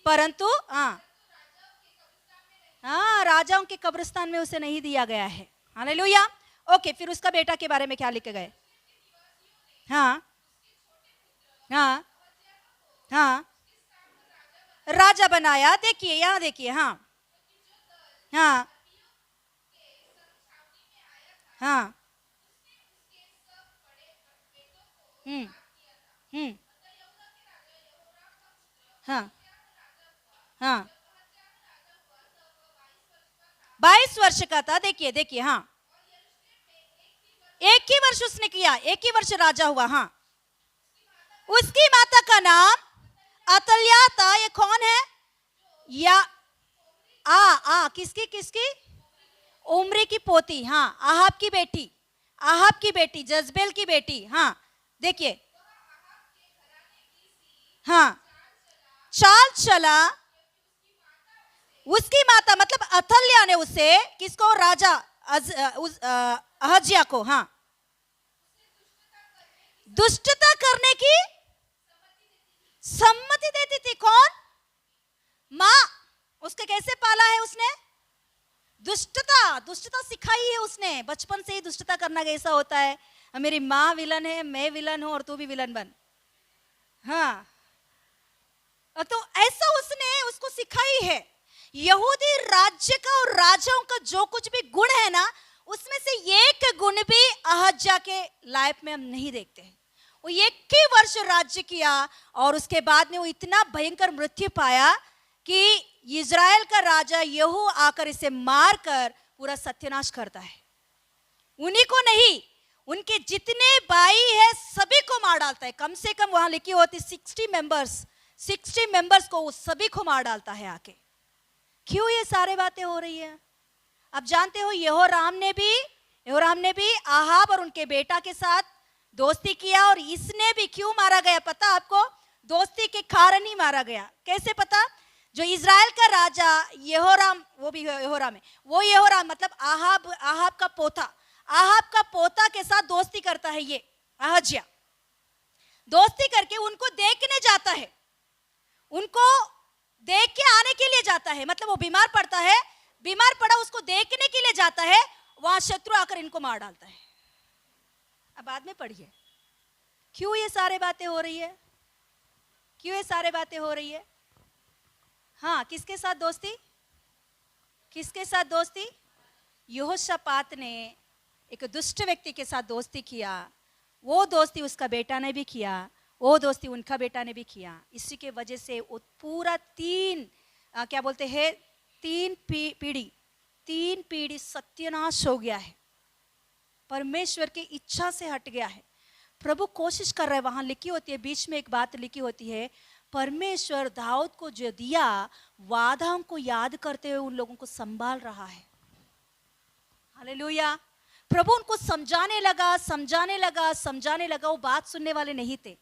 Speaker 3: परंतु हाँ राजाओं के कब्रिस्तान में उसे नहीं दिया गया है। हालेलुया। ओके, फिर उसका बेटा के बारे में क्या लिखे गए? हाँ हाँ हाँ, राजा बनाया। देखिए, यहाँ देखिए। हाँ हाँ हाँ, हम्म, हाँ हाँ, 22 वर्ष का था। देखिए देखिए। हाँ, एक ही वर्ष उसने किया, एक ही वर्ष राजा हुआ। हाँ, उसकी माता का नाम अतल्या था। ये कौन है? या किसकी? उम्री की पोती। हाँ, आहाब की बेटी, जजबेल की बेटी। हाँ, देखिए। हाँ, चाल चला उसकी माता, मतलब अथल्या ने उसे, किसको? राजा अहज्या को, हाँ, दुष्टता करने की सम्मति देती थी। कौन? माँ। उसके कैसे पाला है उसने? दुष्टता सिखाई है उसने। बचपन से ही दुष्टता करना कैसा होता है। मेरी माँ विलन है, मैं विलन हूं, और तू भी विलन बन। हाँ, तो ऐसा उसने उसको सिखाई है। यहूदी राज्य का और राजाओं का जो कुछ भी गुण है ना, उसमें से एक गुण भी अहज्या के लाइफ में हम नहीं देखते हैं। वो एक ही वर्ष राज्य किया और उसके बाद में वो इतना भयंकर मृत्यु पाया कि इजराइल का राजा यहू आकर इसे मारकर पूरा सत्यानाश करता है। उन्हीं को नहीं, उनके जितने भाई है सभी को मार डालता है। कम से कम वहां लिखी होती 60 मेंबर्स को, वो सभी को मार डालता है आके। क्यों ये सारे बातें हो रही है? अब जानते हो, यहोराम ने भी आहाब और उनके बेटा के साथ दोस्ती किया, और इसने भी क्यों मारा गया पता आपको? दोस्ती के कारण ही मारा गया। कैसे पता? जो इजराइल का राजा यहोराम, वो भी यहोराम है, वो यहोराम मतलब आहाब का पोता के साथ दोस्ती करता है। ये अहज्या दोस्ती करके उनको देखने जाता है, उनको देख के आने के लिए जाता है। मतलब वो बीमार पड़ा, उसको देखने के लिए जाता है। वहां शत्रु आकर इनको मार डालता है। अब बाद में पढ़िए क्यों ये सारे बातें हो रही है। हाँ, किसके साथ दोस्ती? यहोशापात ने एक दुष्ट व्यक्ति के साथ दोस्ती किया। वो दोस्ती उसका बेटा ने भी किया, वो दोस्ती उनका बेटा ने भी किया। इसी के वजह से वो पूरा तीन पीढ़ी 3 पीढ़ी सत्यानाश हो गया है, परमेश्वर की इच्छा से हट गया है। प्रभु कोशिश कर रहे हैं, वहां लिखी होती है, बीच में एक बात लिखी होती है, परमेश्वर दाऊद को जो दिया वादा को याद करते हुए उन लोगों को संभाल रहा है। हालेलुया। प्रभु उनको समझाने लगा। वो बात सुनने वाले नहीं थे।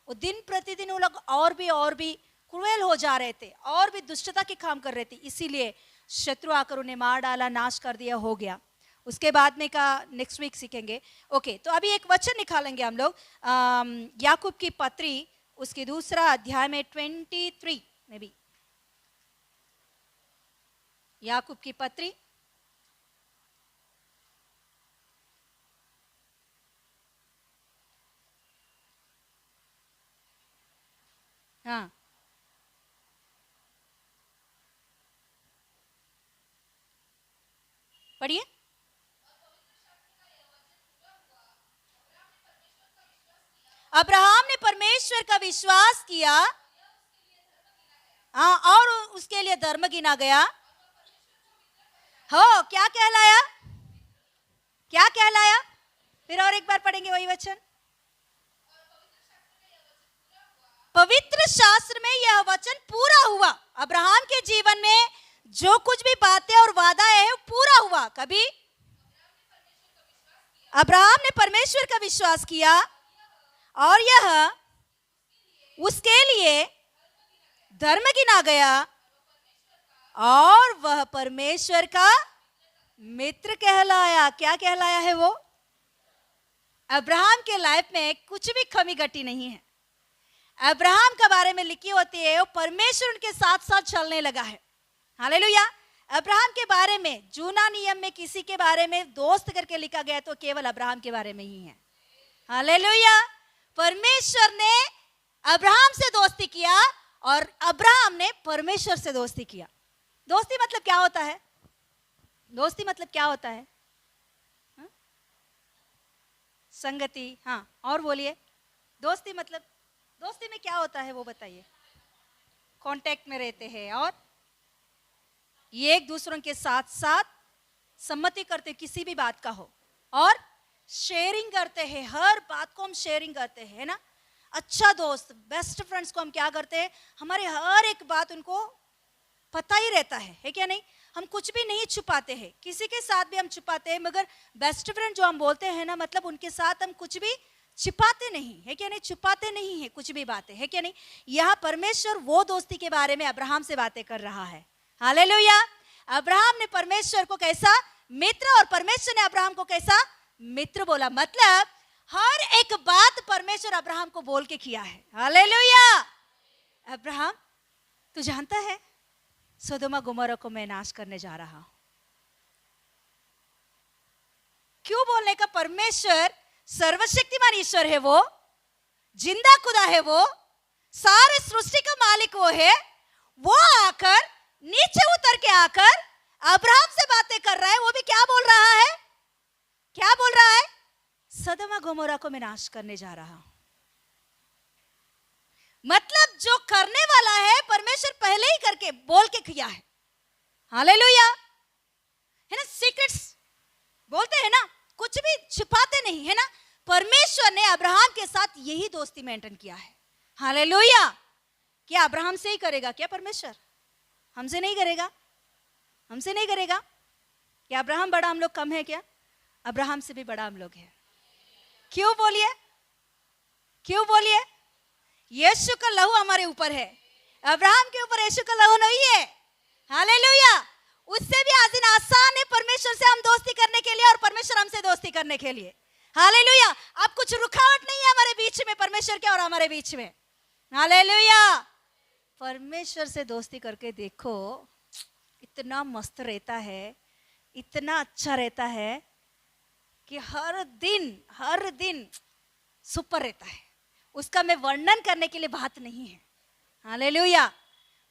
Speaker 3: वो दिन प्रतिदिन वो लोग और भी क्रूएल हो जा रहे थे, और भी दुष्टता के काम कर रहे थे। इसीलिए शत्रु आकर उन्हें मार डाला, नाश कर दिया, हो गया। उसके बाद में का नेक्स्ट वीक सीखेंगे। ओके, तो अभी एक वचन निकालेंगे हम लोग, याकूब की पत्री उसके दूसरा अध्याय में 23 में भी, याकूब की पत्री हाँ पढ़िए। अब्राहम ने परमेश्वर का विश्वास किया, हाँ, और उसके लिए धर्म गिना गया। हो, क्या कहलाया? क्या कहलाया? फिर और एक बार पढ़ेंगे वही वचन। पवित्र शास्त्र में यह वचन पूरा हुआ। अब्राहम के जीवन में जो कुछ भी बातें और वादा है पूरा हुआ। कभी अब्राहम ने परमेश्वर का विश्वास किया और यह उसके लिए धर्म गिना गया, और वह परमेश्वर का मित्र कहलाया। क्या कहलाया है वो? अब्राहम के लाइफ में कुछ भी कमी घटी नहीं है। अब्राहम के बारे में लिखी होती है वो परमेश्वर उनके साथ साथ चलने लगा है। हालेलुया। अब्राहम के बारे में जूना नियम में किसी के बारे में दोस्त करके लिखा गया तो केवल अब्राहम के बारे में ही है। हालेलुया। परमेश्वर ने अब्राहम से दोस्ती किया और अब्राहम ने परमेश्वर से दोस्ती किया। दोस्ती मतलब क्या होता है? दोस्ती मतलब क्या होता है? हा? संगति। हाँ, और बोलिए। दोस्ती मतलब, दोस्ती में क्या होता है वो बताइए। कांटेक्ट में रहते हैं और ये एक दूसरों के साथ साथ सम्मति करते, किसी भी बात का हो, और शेयरिंग करते हैं। हर बात को हम शेयरिंग करते हैं ना। अच्छा दोस्त, बेस्ट फ्रेंड्स को हम क्या करते हैं, हमारे हर एक बात उनको पता ही रहता है क्या नहीं? हम कुछ भी नहीं छुपाते हैं, किसी के साथ भी हम छुपाते हैं, मगर बेस्ट फ्रेंड जो हम बोलते हैं ना, मतलब उनके साथ हम कुछ भी छिपाते नहीं है क्या नहीं? छुपाते नहीं है कुछ भी बातें, है क्या नहीं? यह परमेश्वर वो दोस्ती के बारे में अब्राहम से बातें कर रहा है। हालेलुया। अब्राहम ने परमेश्वर को कैसा मित्र और परमेश्वर ने अब्राहम को कैसा मित्र बोला। मतलब हर एक बात परमेश्वर अब्राहम को बोल के किया है। हालेलुया। अब्राहम, तू जानता है सोदोमा गोमोरा को मैं नाश करने जा रहा हूं। क्यों बोलने का? परमेश्वर सर्वशक्तिमान ईश्वर है, वो जिंदा खुदा है, वो सारे सृष्टि का मालिक वो है। वो आकर नीचे उतर के आकर अब्राहम से बातें कर रहा है। वो भी क्या बोल रहा है? क्या बोल रहा है? सदोमा गोमोरा को मैं नाश करने जा रहा हूं। मतलब जो करने वाला है परमेश्वर पहले ही करके बोल के किया है। हालेलुया। है ना? सीक्रेट्स बोलते हैं ना, कुछ भी छिपाते नहीं है ना। परमेश्वर ने अब्राहम के साथ यही दोस्ती मेंटेन किया है। हालेलुया। क्या अब्राहम से ही करेगा क्या परमेश्वर? हमसे नहीं करेगा, हमसे नहीं करेगा। क्या अब्राहम बड़ा, हम लोग कम है क्या? अब्राहम से भी बड़ा हम लोग हैं। क्यों बोलिए? क्यों बोलिए? यीशु का लहू हमारे ऊपर है। अब्राहम के ऊपर यीशु का लहू नहीं है। हालेलुया। उससे भी आसान है परमेश्वर से हम दोस्ती करने के लिए और परमेश्वर हमसे दोस्ती करने के लिए। हालेलुया। अब कुछ रुकावट नहीं है हमारे बीच में, परमेश्वर के और हमारे बीच में। हालेलुया। परमेश्वर से दोस्ती करके देखो, इतना मस्त रहता है, इतना अच्छा रहता है कि हर दिन सुपर रहता है। उसका मैं वर्णन करने के लिए बात नहीं है। हालेलुया।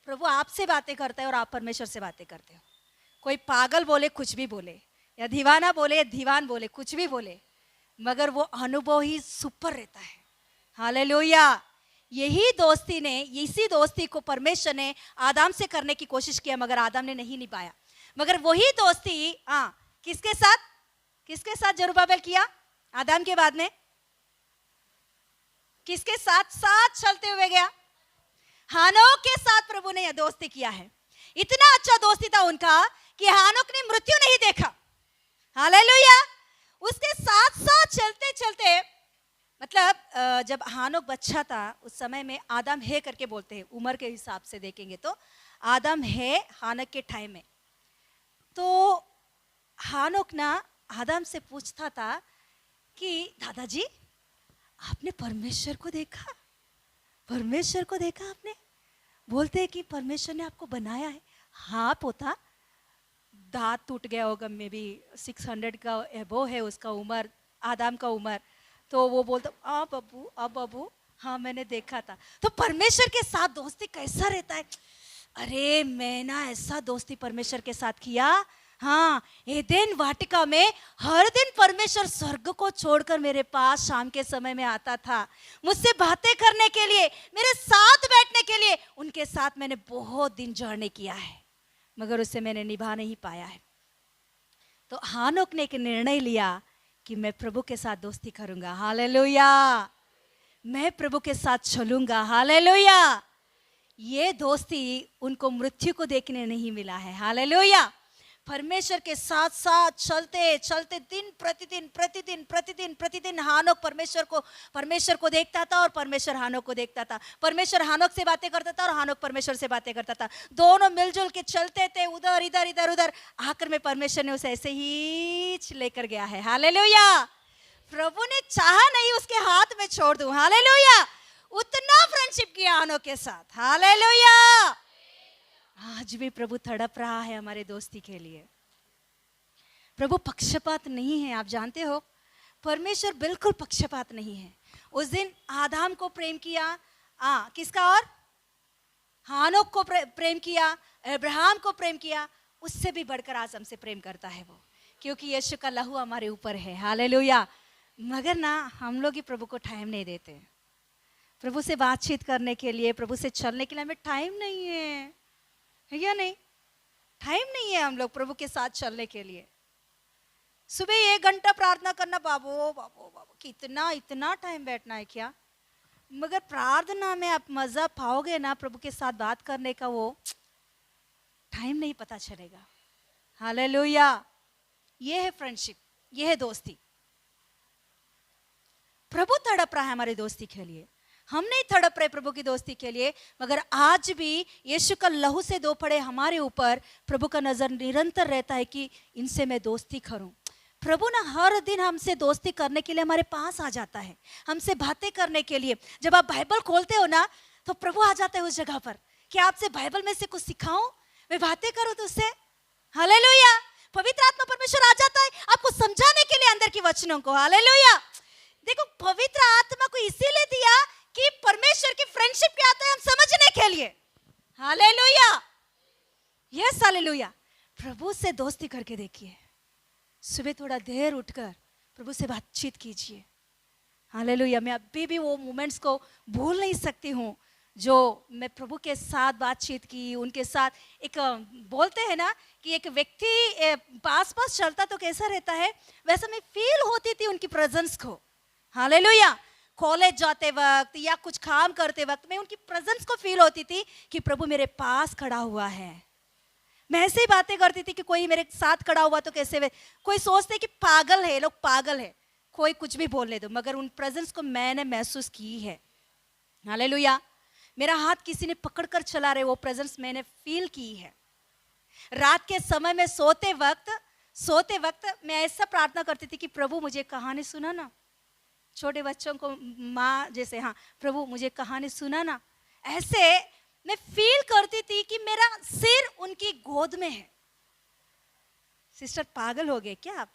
Speaker 3: प्रभु आपसे बातें करता है और आप परमेश्वर से बातें करते हो। कोई पागल बोले, कुछ भी बोले, या दीवाना बोले या दीवान बोले, कुछ भी बोले, मगर वो अनुभव ही सुपर रहता है। हालेलुया। यही दोस्ती ने, इसी दोस्ती को परमेश्वर ने आदम से करने की कोशिश किया, मगर आदम ने नहीं निभाया। मगर वही दोस्ती किसके साथ जरुब्बाबेल किया? आदम के बाद में किसके साथ साथ चलते हुए गया? हानोक के साथ प्रभु ने यह दोस्ती किया है। इतना अच्छा दोस्ती था उनका कि हानोक ने मृत्यु नहीं देखा। हालेलुया। उसके साथ साथ चलते चलते, मतलब जब हानोक बच्चा था उस समय में आदम है करके बोलते हैं, उम्र के हिसाब से देखेंगे तो आदम है हानोक के टाइम में। तो हानोक ना आदम से पूछता था कि दादाजी आपने परमेश्वर को देखा? परमेश्वर को देखा आपने? बोलते हैं कि परमेश्वर ने आपको बनाया है। हाँ पोता, दांत टूट गया होगा, मे बी 600 का एबो है उसका उम्र, आदम का उम्र। तो वो बोलता बाबू हाँ मैंने देखा था। तो परमेश्वर के साथ दोस्ती कैसा रहता है? अरे मैं ना ऐसा दोस्ती परमेश्वर के साथ किया। हाँ, एदेन वाटिका में हर दिन परमेश्वर स्वर्ग को छोड़कर मेरे पास शाम के समय में आता था, मुझसे बातें करने के लिए, मेरे साथ बैठने के लिए। उनके साथ मैंने बहुत दिन जर्नी किया है, मगर उसे मैंने निभा नहीं पाया है। तो हानोक ने एक निर्णय लिया कि मैं प्रभु के साथ दोस्ती करूंगा। हालेलुया। मैं प्रभु के साथ चलूंगा। हालेलुया। ये दोस्ती उनको मृत्यु को देखने नहीं मिला है। हालेलुया। परमेश्वर के साथ साथ चलते चलते दिन प्रतिदिन हानोक परमेश्वर को देखता था और परमेश्वर हानोक को देखता था। परमेश्वर हानोक से बातें करता था और हानोक परमेश्वर से बातें करता था। दोनों मिलजुल के चलते थे, उधर इधर। आखिर में परमेश्वर ने उसे ऐसे ही लेकर गया है। हालेलुया। प्रभु ने चाहा नहीं उसके हाथ में छोड़ दूं। हालेलुया। उतना फ्रेंडशिप किया हानोक के साथ। हालेलुया। आज भी प्रभु तड़प रहा है हमारे दोस्ती के लिए। प्रभु पक्षपात नहीं है, आप जानते हो, परमेश्वर बिल्कुल पक्षपात नहीं है। उस दिन आदम को प्रेम किया, किसका? और हानोक को प्रेम किया, अब्राहम को प्रेम किया। उससे भी बढ़कर आज हमसे प्रेम करता है वो, क्योंकि यीशु का लहू हमारे ऊपर है। हालेलुया। मगर ना हम लोग ही प्रभु को टाइम नहीं देते। प्रभु से बातचीत करने के लिए, प्रभु से चलने के लिए हमें टाइम नहीं है या नहीं? टाइम नहीं है हम लोग प्रभु के साथ चलने के लिए। सुबह 1 घंटा प्रार्थना करना, बाबू कितना इतना टाइम बैठना है क्या? मगर प्रार्थना में आप मजा पाओगे ना प्रभु के साथ बात करने का, वो टाइम नहीं पता चलेगा। हालेलुया। ये है फ्रेंडशिप, ये है दोस्ती। प्रभु तड़प रहा है हमारी दोस्ती के लिए। हम नहीं तड़प रहे प्रभु की दोस्ती के लिए, मगर आज भी यीशु का लहू से दो पड़े हमारे ऊपर प्रभु का नजर निरंतर रहता है कि इनसे मैं दोस्ती करूं। प्रभु ना हर दिन हमसे दोस्ती करने के लिए हमारे पास आ जाता है, हमसे बातें करने के लिए। जब आप बाइबल खोलते हो ना तो प्रभु आ जाता है उस जगह पर कि आपसे बाइबल में से कुछ सिखाऊं, मैं बातें करूं तुझसे। हालेलुया। पवित्र आत्मा परमेश्वर आ जाता है आपको समझाने के लिए अंदर की वचनों को। हालेलुया। देखो, पवित्र आत्मा को इसीलिए दिया कि परमेश्वर की फ्रेंडशिप क्या आता है हम समझने के लिए। हालेलुया। Yes, hallelujah. प्रभु से दोस्ती करके देखिए। सुबह थोड़ा देर उठकर प्रभु से बातचीत कीजिए। हालेलुया। मैं अभी भी वो मोमेंट्स को भूल नहीं सकती हूँ जो मैं प्रभु के साथ बातचीत की, उनके साथ। एक बोलते हैं ना कि एक व्यक्ति पास चलता तो कैसा रहता है, वैसा मैं फील होती थी उनकी प्रेजेंस को। हालेलुया। कॉलेज जाते वक्त या कुछ काम करते वक्त मैं उनकी प्रेजेंस को फील होती थी कि प्रभु मेरे पास खड़ा हुआ है। मैं ऐसे ही बातें करती थी कि कोई मेरे साथ खड़ा हुआ तो कैसे, कोई सोचते कि पागल है, लोग पागल है, कोई कुछ भी बोलने दो, मगर उन प्रेजेंस को मैंने महसूस की है। हालेलुया। मेरा हाथ किसी ने पकड़कर चला रहे, वो प्रेजेंस मैंने फील की है। रात के समय में सोते वक्त मैं ऐसा प्रार्थना करती थी कि प्रभु मुझे कहानी सुना ना, छोटे बच्चों को माँ जैसे, हाँ प्रभु मुझे कहानी सुना ना। ऐसे मैं फील करती थी कि मेरा सिर उनकी गोद में है। सिस्टर पागल हो गए क्या आप?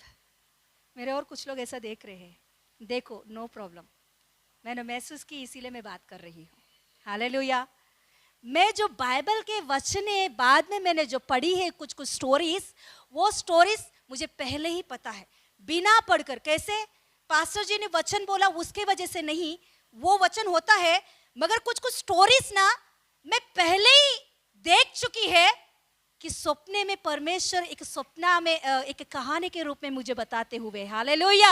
Speaker 3: मेरे और कुछ लोग ऐसा देख रहे हैं। देखो, नो प्रॉब्लम, मैंने महसूस की इसीलिए मैं बात कर रही हूँ। हालेलुया। मैं जो बाइबल के वचने बाद में मैंने जो पढ़ी है कुछ स्टोरीज, वो स्टोरीज मुझे पहले ही पता है बिना पढ़कर। कैसे? पास्टर जी ने वचन बोला उसके वजह से नहीं, वो वचन होता है, मगर कुछ स्टोरीज ना मैं पहले ही देख चुकी है कि सपने में परमेश्वर एक सपना में एक कहानी के रूप में मुझे बताते हुए, हालेलुया।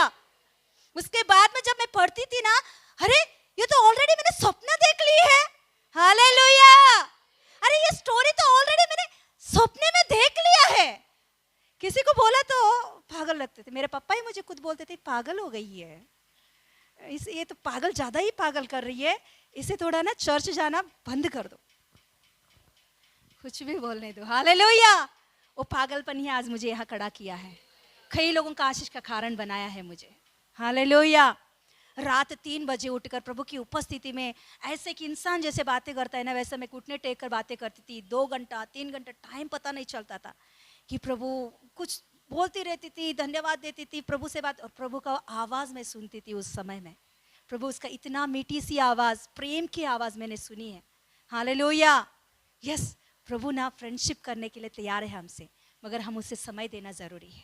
Speaker 3: उसके बाद में जब मैं पढ़ती थी ना, अरे ये तो ऑलरेडी मैंने सपना देख ली है, हालेलुया। अरे ये स्टोरी तो ऑलरेडी मैंने सपने में देख लिया है। किसी को बोला तो पागल लगते थे, मेरे पापा ही मुझे खुद बोलते थे पागल हो गई है, ये तो पागल ज्यादा ही पागल कर रही है, इसे थोड़ा ना चर्च जाना बंद कर दो, कुछ भी बोलने दो, हालेलुया। वो पागलपन ही आज मुझे यहाँ खड़ा किया है, कई लोगों का आशीष का कारण बनाया है मुझे, हालेलुया। रात 3 बजे उठकर प्रभु की उपस्थिति में ऐसे कि इंसान जैसे बातें करता है ना, वैसे मैं घुटने टेक कर बातें करती थी। 2 घंटा 3 घंटा टाइम पता नहीं चलता था कि प्रभु कुछ बोलती रहती थी, धन्यवाद देती थी प्रभु से बात, और प्रभु का आवाज़ मैं सुनती थी उस समय में। प्रभु उसका इतना मीठी सी आवाज़, प्रेम की आवाज़ मैंने सुनी है, हालेलुया। यस, प्रभु ना फ्रेंडशिप करने के लिए तैयार है हमसे, मगर हम उसे समय देना ज़रूरी है।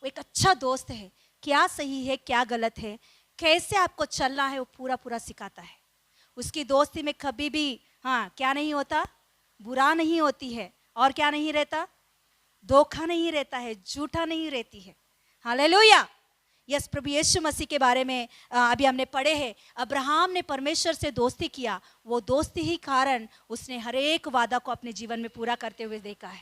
Speaker 3: वो एक अच्छा दोस्त है, क्या सही है क्या गलत है, कैसे आपको चलना है, वो पूरा पूरा सिखाता है। उसकी दोस्ती में कभी भी क्या नहीं होता, बुरा नहीं होती है, और क्या नहीं रहता, धोखा नहीं रहता है, झूठा नहीं रहती है, हालेलुया। यस, प्रभु यीशु मसीह के बारे में अभी हमने पढ़े हैं, अब्राहम ने परमेश्वर से दोस्ती किया, वो दोस्ती ही कारण उसने हर एक वादा को अपने जीवन में पूरा करते हुए देखा है,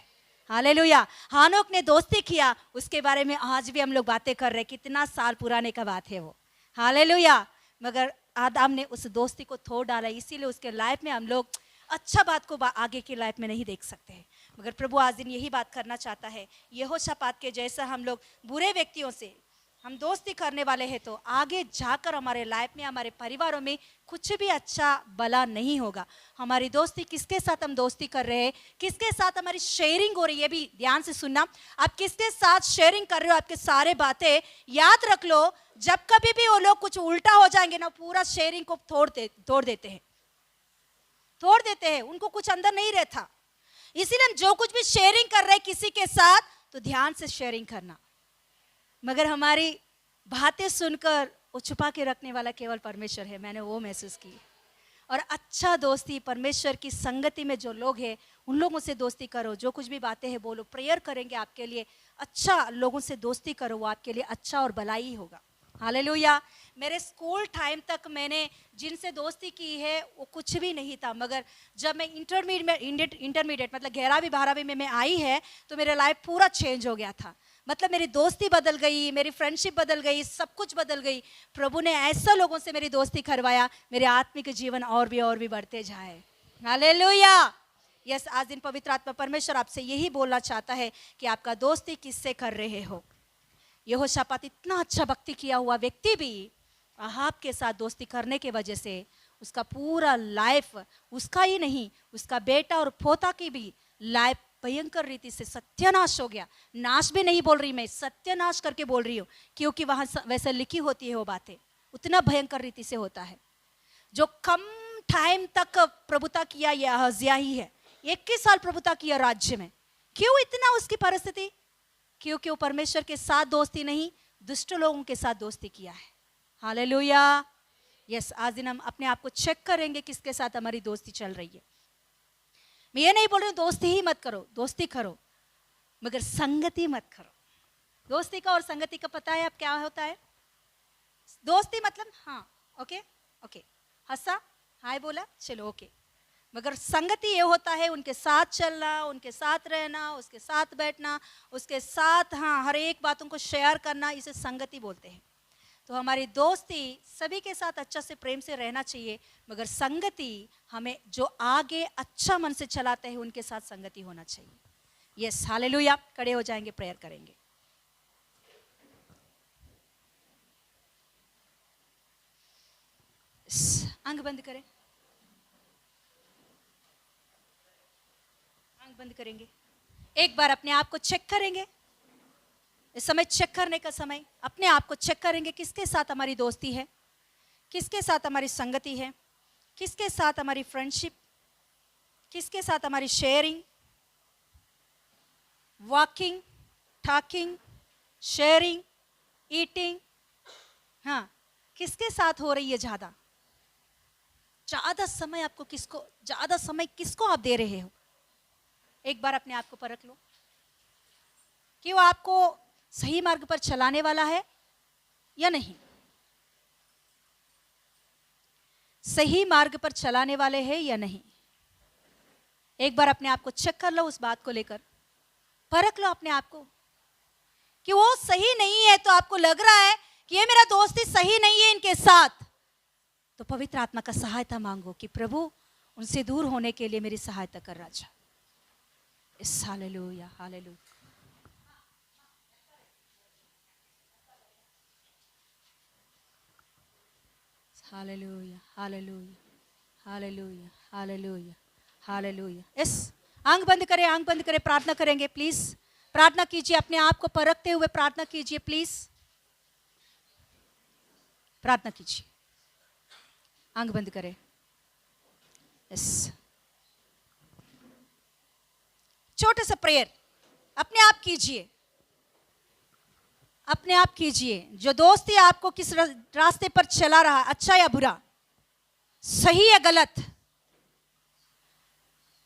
Speaker 3: हालेलुया। हानोक ने दोस्ती किया, उसके बारे में आज भी हम लोग बातें कर रहे हैं, कितना साल पुराने का बात है वो, हालेलुया। मगर आदम ने उस दोस्ती को तोड़ डाला, इसीलिए उसके लाइफ में हम लोग अच्छा बात को आगे की लाइफ में नहीं देख सकते हैं। मगर प्रभु आज दिन यही बात करना चाहता है, यहोशापात के जैसा हम लोग बुरे व्यक्तियों से हम दोस्ती करने वाले हैं तो आगे जाकर हमारे लाइफ में, हमारे परिवारों में कुछ भी अच्छा भला नहीं होगा। हमारी दोस्ती किसके साथ हम दोस्ती कर रहे हैं, किसके साथ हमारी शेयरिंग हो रही है, भी ध्यान से सुनना। आप किसके साथ शेयरिंग कर रहे हो, आपके सारे बातें याद रख लो, जब कभी भी वो लोग कुछ उल्टा हो जाएंगे ना, पूरा शेयरिंग को तोड़ देते हैं, उनको कुछ अंदर नहीं रहता। इसीलिए हम जो कुछ भी शेयरिंग कर रहे हैं किसी के साथ, तो ध्यान से शेयरिंग करना। मगर हमारी बातें सुनकर वो छुपा के रखने वाला केवल परमेश्वर है, मैंने वो महसूस की। और अच्छा दोस्ती, परमेश्वर की संगति में जो लोग हैं उन लोगों से दोस्ती करो, जो कुछ भी बातें हैं बोलो, प्रेयर करेंगे आपके लिए, अच्छा लोगों से दोस्ती करो, वो आपके लिए अच्छा और भलाई होगा, हालेलुया। मेरे स्कूल टाइम तक मैंने जिनसे दोस्ती की है वो कुछ भी नहीं था, मगर जब मैं इंटरमीडिएट मतलब 11वीं 12वीं में मैं आई है, तो मेरा लाइफ पूरा चेंज हो गया था। मतलब मेरी दोस्ती बदल गई, मेरी फ्रेंडशिप बदल गई, सब कुछ बदल गई। प्रभु ने ऐसा लोगों से मेरी दोस्ती करवाया, मेरे आत्मिक जीवन और भी बढ़ते जाए, हालेलुया। यस, आज दिन पवित्र आत्मा परमेश्वर आपसे यही बोलना चाहता है कि आपका दोस्ती किससे कर रहे हो। यहोशापात इतना अच्छा भक्ति किया हुआ व्यक्ति भी आहाब के साथ दोस्ती करने के वजह से उसका पूरा लाइफ, उसका ही नहीं, उसका बेटा और पोता की भी लाइफ भयंकर रीति से सत्यानाश हो गया। नाश भी नहीं बोल रही मैं, सत्यानाश करके बोल रही हूँ, क्योंकि वहां वैसे लिखी होती है वो बातें, उतना भयंकर रीति से होता है। जो कम टाइम तक प्रभुता किया यह अहज्या ही है, 21 साल प्रभुता किया राज्य में। क्यों इतना उसकी परिस्थिति? क्योंकि वो परमेश्वर के साथ दोस्ती नहीं, दुष्ट लोगों के साथ दोस्ती किया है, हालेलुया। यस, आज दिन हम अपने आप को चेक करेंगे किसके साथ हमारी दोस्ती चल रही है। मैं ये नहीं बोल रही हूँ दोस्ती ही मत करो, दोस्ती करो, मगर संगति मत करो। दोस्ती का और संगति का पता है अब क्या होता है? दोस्ती मतलब ओके, हंसा, हाय बोला, चलो ओके। मगर संगति ये होता है उनके साथ चलना, उनके साथ रहना, उसके साथ बैठना, उसके साथ हर एक बातों को शेयर करना, इसे संगति बोलते हैं। तो हमारी दोस्ती सभी के साथ अच्छा से प्रेम से रहना चाहिए, मगर संगति हमें जो आगे अच्छा मन से चलाते हैं उनके साथ संगति होना चाहिए। Yes, hallelujah. खड़े हो जाएंगे, प्रेयर करेंगे। आंख बंद करें, आंख बंद करेंगे। एक बार अपने आप को चेक करेंगे, इस समय चेक करने का समय, अपने आप को चेक करेंगे किसके साथ हमारी दोस्ती है, किसके साथ हमारी संगति है, किसके साथ हमारी फ्रेंडशिप, किसके साथ हमारी sharing, walking, talking, sharing, eating, किसके साथ हो रही है ज्यादा समय आपको, ज्यादा समय किसको आप दे रहे हो? एक बार अपने आप को परख लो कि वो आपको सही मार्ग पर चलाने वाला है या नहीं। सही मार्ग पर चलाने वाले हैं या नहीं। एक बार अपने आप को चेक कर लो, उस बात को लेकर परख लो अपने आप को कि वो सही नहीं है, तो आपको लग रहा है कि ये मेरा दोस्ती सही नहीं है इनके साथ, तो पवित्र आत्मा का सहायता मांगो कि प्रभु उनसे दूर होने के लिए मेरी सहायता कर राजा। हालेलुया हालेलुया। हालेलुया हालेलुया हालेलुया हालेलुया हालेलुया। यस, आंख बंद करें, आंख बंद करें, प्रार्थना करेंगे। प्लीज प्रार्थना कीजिए, अपने आप को परखते हुए प्रार्थना कीजिए। प्लीज प्रार्थना कीजिए, आंख बंद करें। यस, छोटा सा प्रेयर अपने आप कीजिए, अपने आप कीजिए। जो दोस्ती आपको किस रास्ते पर चला रहा है, अच्छा या बुरा, सही या गलत,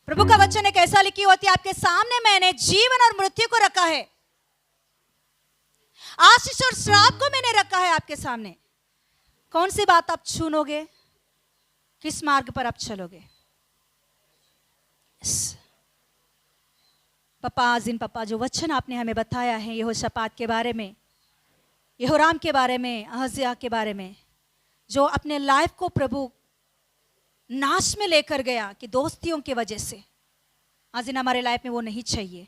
Speaker 3: प्रभु का वचन एक ऐसा लिखी होती है, आपके सामने मैंने जीवन और मृत्यु को रखा है, आशीष और श्राप को मैंने रखा है आपके सामने। कौन सी बात आप चुनोगे, किस मार्ग पर आप चलोगे। पापा, आज दिन पापा जो वचन आपने हमें बताया है यहोशापात के बारे में, यहोराम के बारे में, अहज्याह के बारे में, जो अपने लाइफ को प्रभु नाश में लेकर गया कि दोस्तियों की वजह से, आज दिन हमारे लाइफ में वो नहीं चाहिए,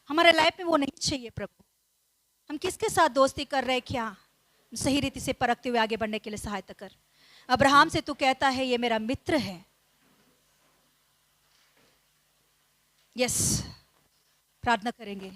Speaker 3: हमारे लाइफ में वो नहीं चाहिए। प्रभु हम किसके साथ दोस्ती कर रहे हैं, क्या सही रीति से परखते हुए आगे बढ़ने के लिए सहायता कर। अब्राहम से तू कहता है ये मेरा मित्र है। यस, प्रार्थना करेंगे।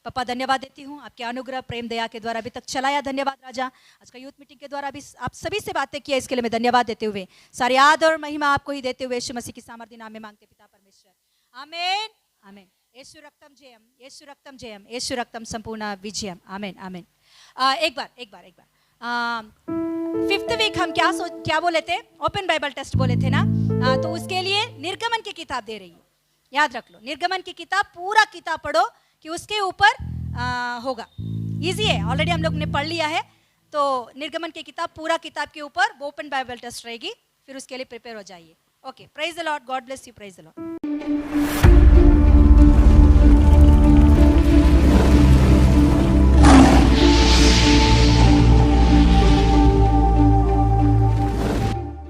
Speaker 3: पापा धन्यवाद देती हूँ आपके अनुग्रह प्रेम दया के द्वारा अभी तक चलाया। धन्यवाद राजा, आज का यूथ मीटिंग के द्वारा भी आप सभी से बातें किया, इसके लिए मैं धन्यवाद देते हुए सारी आदर और महिमा आपको ही देते हुए यीशु मसीह की सामर्थी नाम में मांगते पिता परमेश्वर, आमेन आमेन। यीशु रक्तम जयम, यीशु रक्तम जयम, यीशु रक्तम संपूर्ण विजयम, आमेन आमेन। एक बार 5th वीक हम क्या बोले थे, ओपन बाइबल टेस्ट बोले थे ना। तो उसके लिए निर्गमन की किताब दे रही हूँ, याद रख लो। निर्गमन की किताब पूरा किताब पढ़ो कि उसके ऊपर होगा। इजी है, ऑलरेडी हम लोग ने पढ़ लिया है। तो निर्गमन की किताब पूरा किताब के ऊपर ओपन बाइबल टेस्ट रहेगी, फिर उसके लिए प्रिपेयर हो जाइए। Okay, praise the Lord, God bless you, praise the Lord.